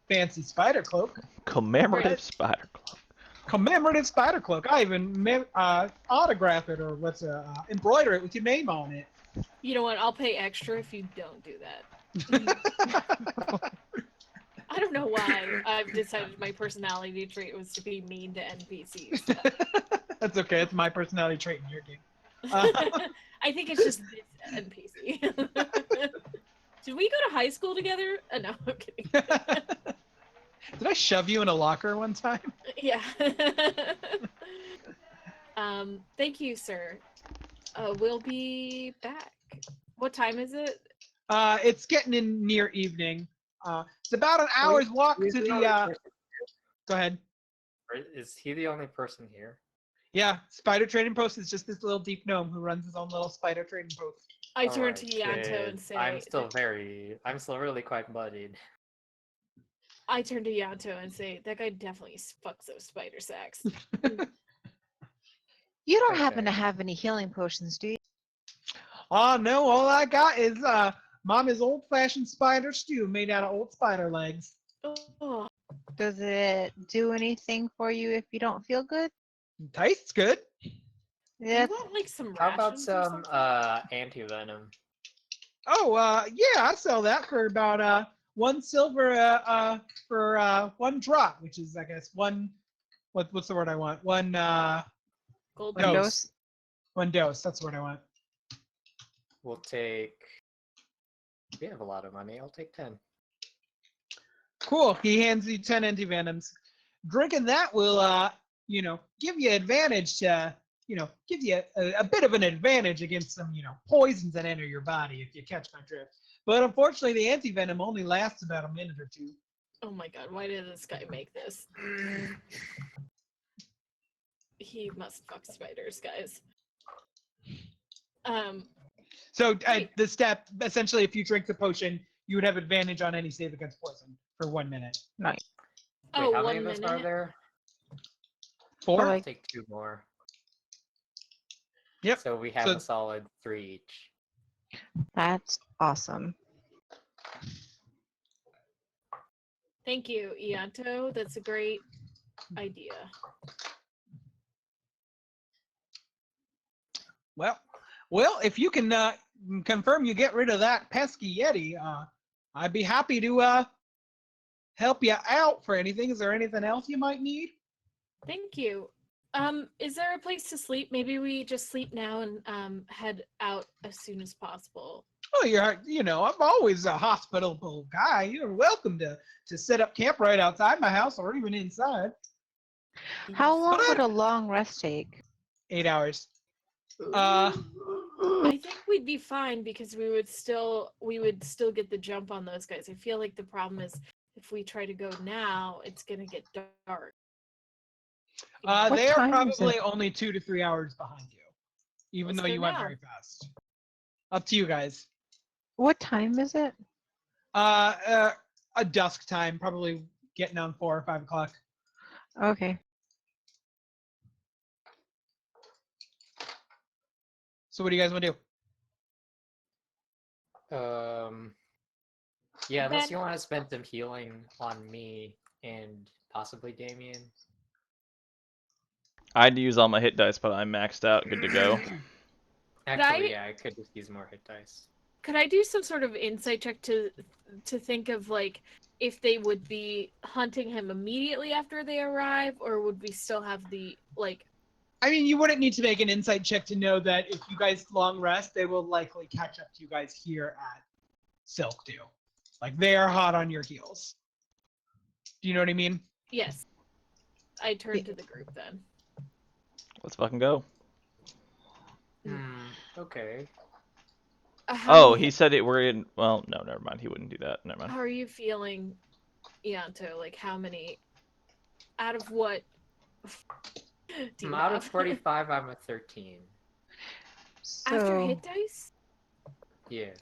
fancy spider cloak. Commemorative spider cloak. Commemorative spider cloak. I even autograph it or embroider it with your name on it. You know what? I'll pay extra if you don't do that. I don't know why I've decided my personality trait was to be mean to NPCs. That's okay. It's my personality trait in your game. I think it's just this NPC. Did we go to high school together? No, I'm kidding. Did I shove you in a locker one time? Yeah. Thank you, sir. We'll be back. What time is it? It's getting in near evening. It's about an hour's walk to He's the. only person- Go ahead. Is he the only person here? Yeah, Spider Trading Post is just this little deep gnome who runs his own little spider trading post. I turn Alright, to Yanto good. and say, I'm still really quite muddied. I turn to Yanto and say, that guy definitely fucks those spider sacks. You don't happen okay. to have any healing potions, do you? Oh no, all I got is Mama's old-fashioned spider stew made out of old spider legs. Oh, Does it do anything for you if you don't feel good? Tastes good. Yeah. do you want like some How about rations or some something? anti-venom? Oh, yeah, I sell that for about 1 silver for 1 drop, which is I guess what's the word I want? One Gold no. dust? Dose? 1 dose. That's what I want. We'll take. We have a lot of money. I'll take 10. Cool. He hands you 10 antivenoms. Drinking that will give you advantage to give you a bit of an advantage against some poisons that enter your body if you catch my drift. But unfortunately, the antivenom only lasts about a minute or two. Oh my god, why did this guy make this? He must fuck spiders, guys. So Wait. the step, essentially, if you drink the potion, you would have advantage on any save against poison for 1 minute. Nice. Oh, Wait, how many 1 of us are minute. there? 4? Well, I'll like- take 2 more. Yep. So we have So- a solid 3 each. That's awesome. Thank you, Ianto. That's a great idea. Well, if you can confirm you get rid of that pesky Yeti, I'd be happy to help you out for anything. Is there anything else you might need? Thank you. Is there a place to sleep? Maybe we just sleep now and head out as soon as possible. Oh, I'm always a hospitable guy. You're welcome to set up camp right outside my house or even inside. How long But- would a long rest take? 8 hours. I think we'd be fine because we would still get the jump on those guys. I feel like the problem is if we try to go now, it's gonna get dark. What They are time is probably it? only 2 to 3 hours behind you, even Let's though go you went now. very fast. Up to you guys. What time is it? A dusk time, probably getting on 4 or 5 o'clock. Okay. So what do you guys want to do? Yeah, unless Ben- you want to spend some healing on me and possibly Damien. I'd use all my hit dice, but I'm maxed out, good to go. Actually, I- yeah, I could just use more hit dice. Could I do some sort of insight check to think of like if they would be hunting him immediately after they arrive, or would we still have the like? I mean, you wouldn't need to make an insight check to know that if you guys long rest, they will likely catch up to you guys here at Silk Dew. Like, they are hot on your heels. Do you know what I mean? Yes, I turn to the group then. Let's fucking go. Okay. How Oh, many- he said it. We're in. Well, no, never mind. He wouldn't do that. Never mind. How are you feeling, Ianto? Like how many? Out of what? Do you Out of have? 45, I'm a 13. So, After hit dice? Yeah.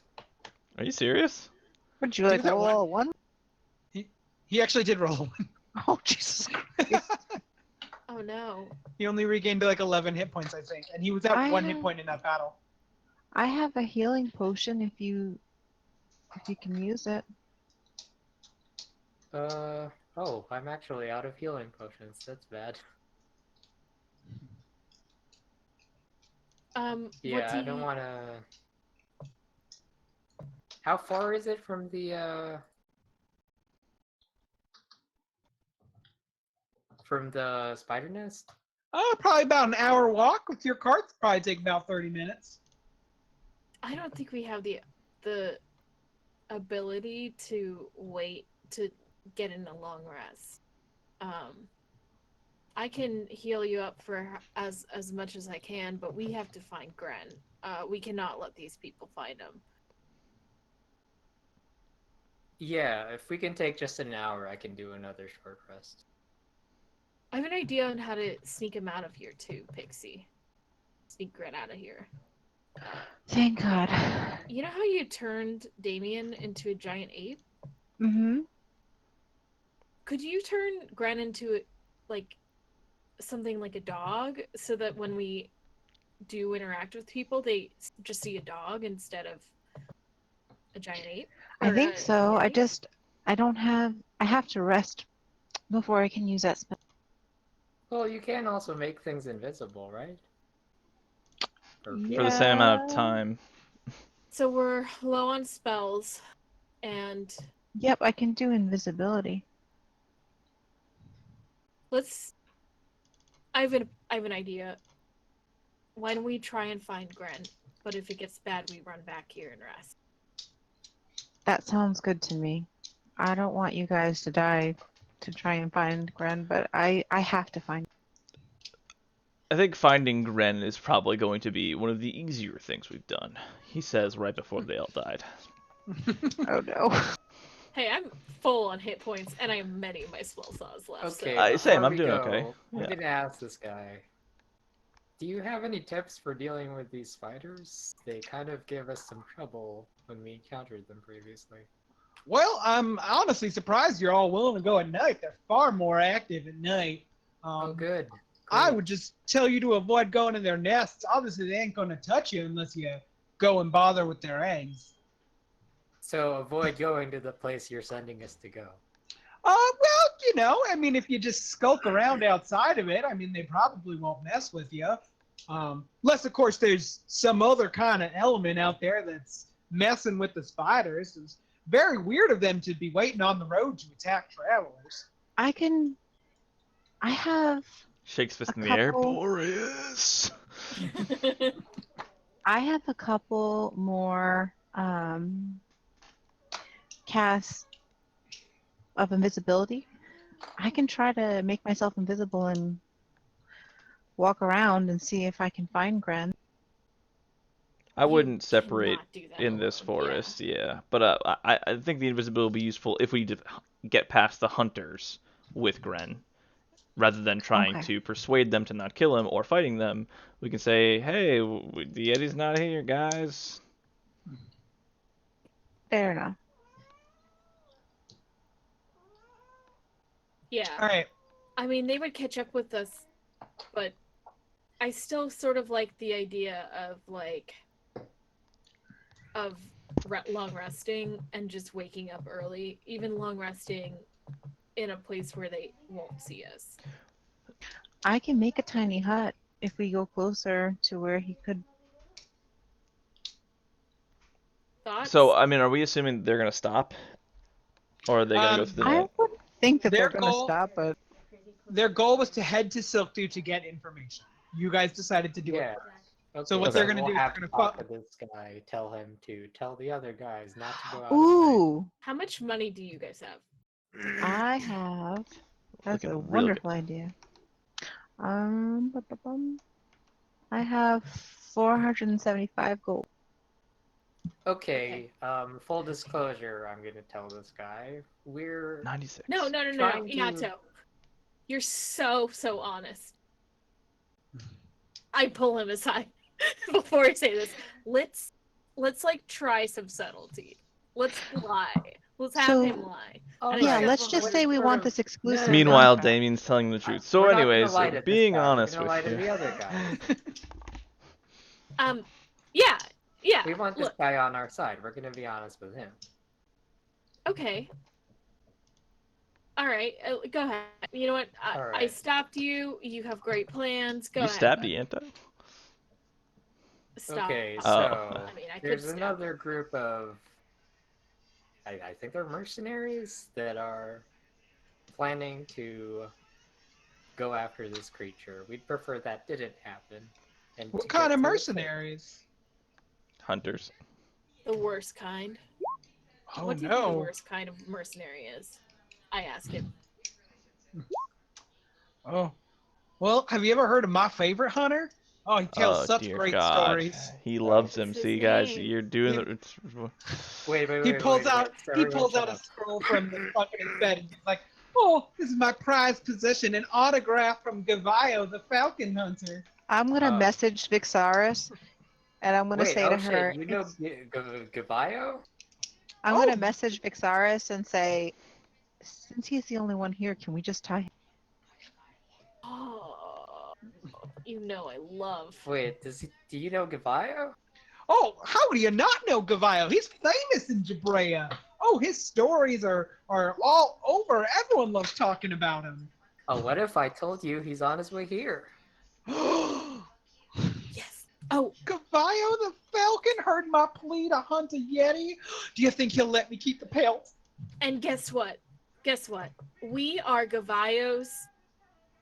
Are you serious? would you He like was at roll one. all one? He actually did roll one. Oh Jesus Christ! Oh no. He only regained like 11 hit points, I think. And he was at 1 hit point in that battle. I have a healing potion if you can use it. Oh, I'm actually out of healing potions. That's bad. What Yeah, do I don't you- want to. How far is it from the spider nest? Probably about an hour walk with your carts. Probably take about 30 minutes. I don't think we have the ability to wait to get in a long rest. I can heal you up for as much as I can, but we have to find Gren. We cannot let these people find him. Yeah, if we can take just an hour, I can do another short rest. I have an idea on how to sneak him out of here too, Pixie. Sneak Gren out of here. Thank God. You know how you turned Damien into a giant ape? Mm-hmm. Could you turn Gren into like something like a dog so that when we do interact with people, they just see a dog instead of a giant ape? I Or think a so. yeti? I have to rest before I can use that spell. Well, you can also make things invisible, right? Or For the same amount of Yeah. time. So we're low on spells, and Yep, I can do invisibility. let's. I have an idea. Why don't we try and find Gren? But if it gets bad, we run back here and rest. That sounds good to me. I don't want you guys to die to try and find Gren, but I have to find. I think finding Gren is probably going to be one of the easier things we've done. He says right before they all died. Oh no. Hey, I'm full on hit points, and I have many of my spell slots left. Okay, So. Same, before I'm we doing go, okay. I'm Yeah. gonna ask this guy. Do you have any tips for dealing with these spiders? They kind of gave us some trouble when we encountered them previously. Well, I'm honestly surprised you're all willing to go at night. They're far more active at night. Oh, good. I Great. would just tell you to avoid going in their nests. Obviously, they ain't going to touch you unless you go and bother with their eggs. So avoid going to the place you're sending us to go. Well, I mean, if you just skulk around outside of it, I mean, they probably won't mess with you. Unless, of course, there's some other kind of element out there that's messing with the spiders. It's very weird of them to be waiting on the road to attack travelers. I have Shakes fist A in the air. couple- Boreas. I have a couple more casts of invisibility. I can try to make myself invisible and walk around and see if I can find Gren. I You wouldn't separate cannot do that in this alone, yeah. forest, yeah. But I think the invisibility will be useful if we get past the hunters with Gren. Rather than trying Okay. to persuade them to not kill him or fighting them, we can say, hey, the Yeti's not here, guys. Fair enough. Yeah. All right. I mean, they would catch up with us, but I still sort of like the idea of long resting and just waking up early, even long resting in a place where they won't see us. I can make a tiny hut if we go closer to where he could. Thoughts? So, I mean, are we assuming they're going to stop? Or are they going to go through the I night? would think that Their they're going to goal- stop, but Their goal was to head to Silkdew to get information. You guys decided to do Yeah. it first. Okay, So what they're gonna we'll do is have they're to gonna talk to this guy, tell him to tell the other guys not to go out. ooh, How much money do you guys have? I have. That's Looking a real good. wonderful idea. I have 475 gold. Okay, full disclosure, I'm gonna tell this guy. We're 96. No, Trying to- Yato. You're so honest. I pull him aside before I say this. Let's like try some subtlety. Let's lie. Let's have So- him lie. And Yeah, I let's just just want say we sort want of- this exclusive. No. Meanwhile, contract. Damien's telling the truth. So, We're not gonna anyways, lie to this being guy, we're honest gonna with lie to you. the other guy. Yeah. We want this Look, guy on our side. We're gonna be honest with him. okay. All right, go ahead. You know what? I Alright. stopped you. You have great plans. Go You ahead. stabbed bud. Ianta? Stop. Okay, Oh. so I mean, I could there's stab another group of, I think they're mercenaries that are planning to go after this creature. We'd prefer that didn't happen. And What to kind get of to the mercenaries? Hunters. the worst kind. Oh What do you think the no. worst kind of mercenary is? I asked him. Oh. Well, have you ever heard of my favorite hunter? Oh, he tells Oh, such dear great God. stories. He loves him. What's his See, guys, name? you're doing He- the. Wait, He pulls out Everyone shut a up. scroll from the fucking bed and he's like, "Oh, this is my prized possession, an autograph from Gavayo, the Falcon Hunter." I'm going to Oh. message Vixaris and I'm going to Wait, say oh to shit, her, you know it's- Gabayo? I'm going Oh. to message Vixaris and say, since he's the only one here, can we just tie him? Oh, you know I love. Wait, do you know Gabayo? Oh, how do you not know Gavayo? He's famous in Jabrea. Oh, his stories are all over. Everyone loves talking about him. Oh, what if I told you he's on his way here? Gavayo Yes. Oh, the Falcon heard my plea to hunt a Yeti. Do you think he'll let me keep the pelt? and guess what? Guess what? We are Gavayo's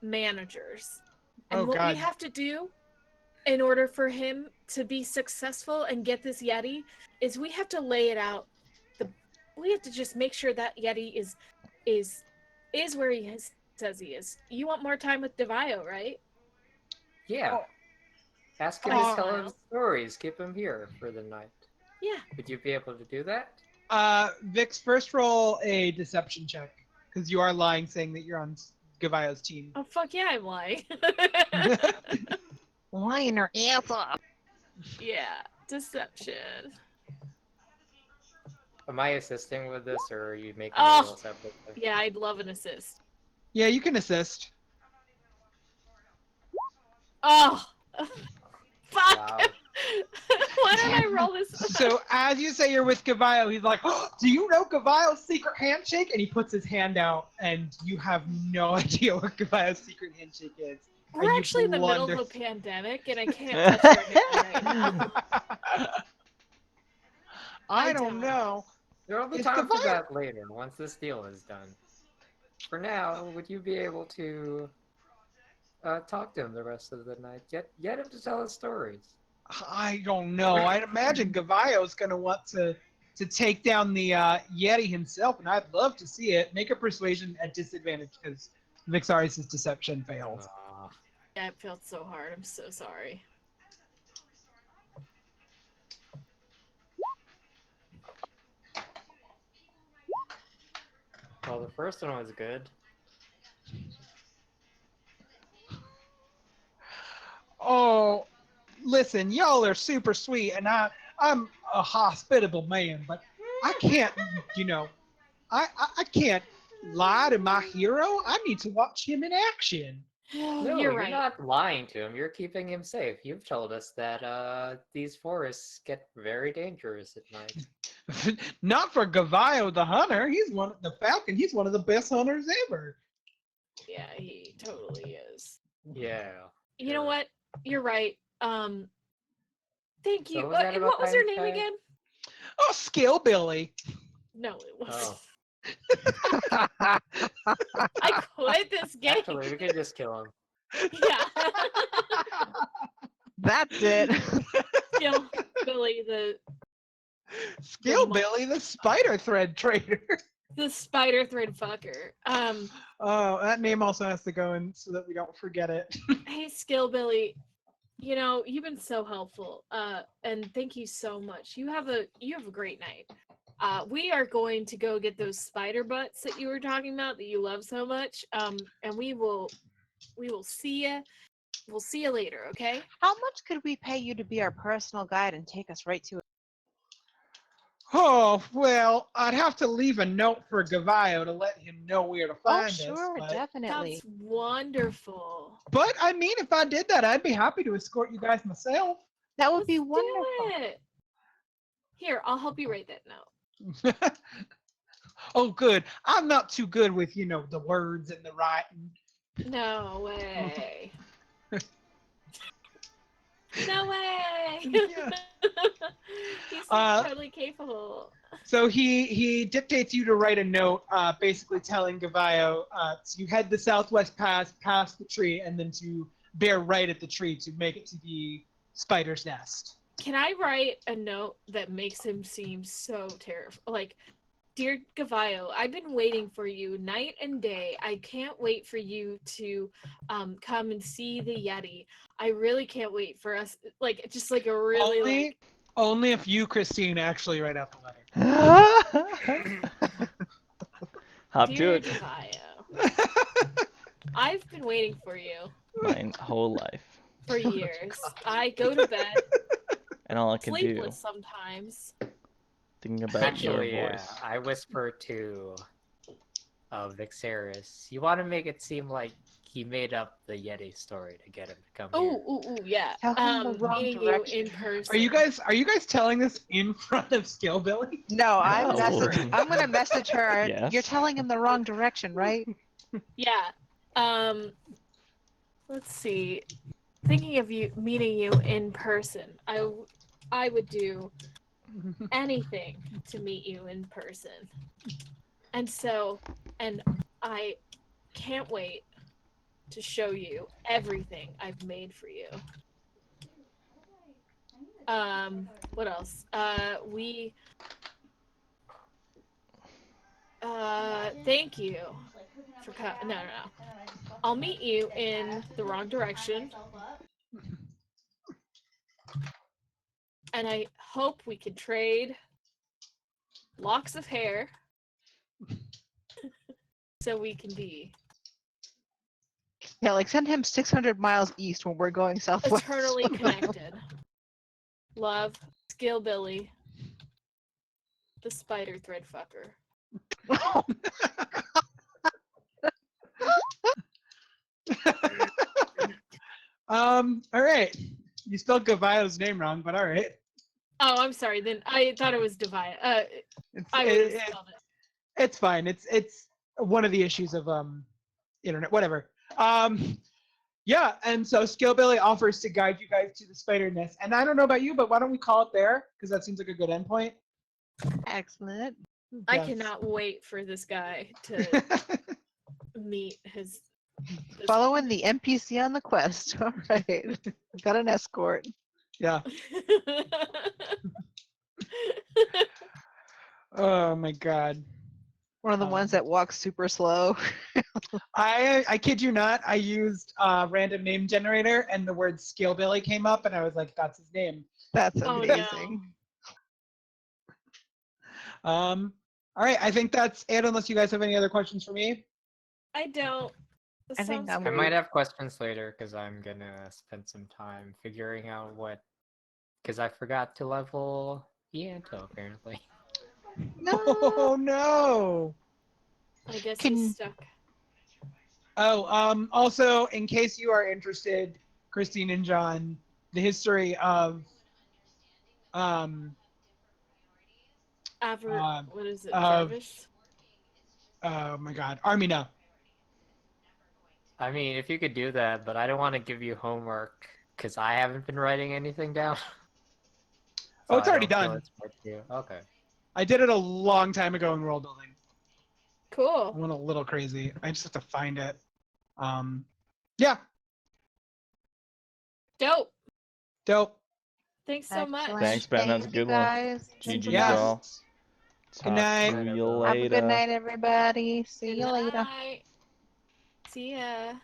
managers. And Oh, what God. we have to do in order for him to be successful and get this Yeti is we have to lay it out. We have to just make sure that Yeti is where he says he is. You want more time with Gavayo, right? Yeah. Oh. Ask him Oh. to tell him stories. Keep him here for the night. Yeah. Would you be able to do that? Vix, first roll a deception check because you are lying, saying that you're on Gavayo's team. Oh fuck yeah, I'm lying. Lying her ass off. Yeah, deception. Am I assisting with this, or are you making Oh. the roll separately? Yeah, I'd love an assist. Yeah, you can assist. Oh, fuck! Wow. Why did I roll this? So as you say you're with Gavayo, he's like, oh, do you know Gavayo's secret handshake? And he puts his hand out, and you have no idea what Gavayo's secret handshake is. We're and you actually in the middle of a blunder- pandemic, and I can't touch your hand right now. I I don't don't. know. There'll be It's time for Gavayo. that later, once this deal is done. For now, would you be able to talk to him the rest of the night? Get him to tell his stories. I don't know. I'd imagine Gavayo's going to want to take down the Yeti himself, and I'd love to see it. Make a persuasion at disadvantage because Vixarius' deception failed. That felt so hard. I'm so sorry. Well, the first one was good. Oh, listen, y'all are super sweet, and I'm a hospitable man, but I can't, I can't lie to my hero. I need to watch him in action. No, You're right. not lying to him. You're keeping him safe. You've told us that these forests get very dangerous at night. Not for Gavayo the hunter. The Falcon. He's one of the best hunters ever. Yeah, he totally is. Yeah. You know Sure. what? You're right. Thank you. So was that about What was your time name tag? again? Oh, Skill Billy. No, it was. Oh. I quit this game. Actually, we could just kill him. Yeah. That's it. Still, Billy, Skill The Billy, the spider thread trader. the spider thread fucker. Oh, that name also has to go in so that we don't forget it. Hey, Skill Billy. You know, you've been so helpful. And thank you so much. You have a great night. We are going to go get those spider butts that you were talking about that you love so much. And we will see you. We'll see you later, okay? How much could we pay you to be our personal guide and take us right to it? Oh, well, I'd have to leave a note for Gavayo to let him know where to Oh, find sure, us. definitely. That's wonderful. But I mean, if I did that, I'd be happy to escort you guys myself. That would Let's be do wonderful. it. Here, I'll help you write that note. Oh, good. I'm not too good with, the words and the writing. No way. No way. Yeah. He's Uh, totally capable. So he dictates you to write a note, basically telling Gavayo to head the southwest pass past the tree and then to bear right at the tree to make it to the spider's nest. Can I write a note that makes him seem so terrified? Like, dear Gavayo, I've been waiting for you night and day. I can't wait for you to come and see the Yeti. I really can't wait for us, just like a really Only if you, Christine, actually write out the letter. Hop to dear it. Gavayo, I've been waiting for you My whole life. for years. I go to bed And all I can do, sleepless sometimes. thinking about Actually, your yeah, voice. I whisper to Vixarius, you want to make it seem like he made up the Yeti story to get him to come here. Oh, yeah. Tell him the wrong Meeting direction. you in person. Are you guys telling this in front of Skill Billy? No, No. I'm gonna message her. Yes. You're telling him the wrong direction, right? Yeah. Let's see. Thinking of meeting you in person. I would do anything to meet you in person. And I can't wait to show you everything I've made for you. What else? Thank you for coming. No. I'll meet you in the wrong direction. And I hope we can trade locks of hair so we can be Yeah, like send him 600 miles east when we're going southwest. eternally connected. Love, Skillbilly, the spider thread fucker. All right. You spelled Gavio's name wrong, but all right. Oh, I'm sorry. Then I thought it was Divine. It's, I would have it- spelled it. it's fine. It's one of the issues of internet. Whatever. Yeah, and so Skillbilly offers to guide you guys to the spider nest. And I don't know about you, but why don't we call it there? Because that seems like a good endpoint. Excellent. I Yes. cannot wait for this guy to meet his. this- Following the NPC on the quest. All right. Got an escort. Yeah. Oh my god. One of the ones that walks super slow. I kid you not. I used random name generator, and the word Skillbilly came up, and I was like, "That's his name." That's Oh, no. amazing. All right. I think that's it. Unless you guys have any other questions for me. I don't. I think Sounds I'm I great. might have questions later because I'm gonna spend some time figuring out what. Because I forgot to level Ianto apparently. Oh no. I guess Can- he's stuck. Oh, also, in case you are interested, Christine and John, the history of What is it? of- Jarvis? oh my god, Armina. I mean, if you could do that, but I don't want to give you homework because I haven't been writing anything down. Oh, it's I already don't feel done. it's worth you. Okay. I did it a long time ago in world building. I Cool. went a little crazy. I just have to find it. Yeah, Dope. dope. Thanks so much. Excellent. Thanks, Ben. That was a Thank you, good one. guys. GG's Yes. all. Good night. To you Have a Have a later. good night, everybody. See Good you later. night. See ya.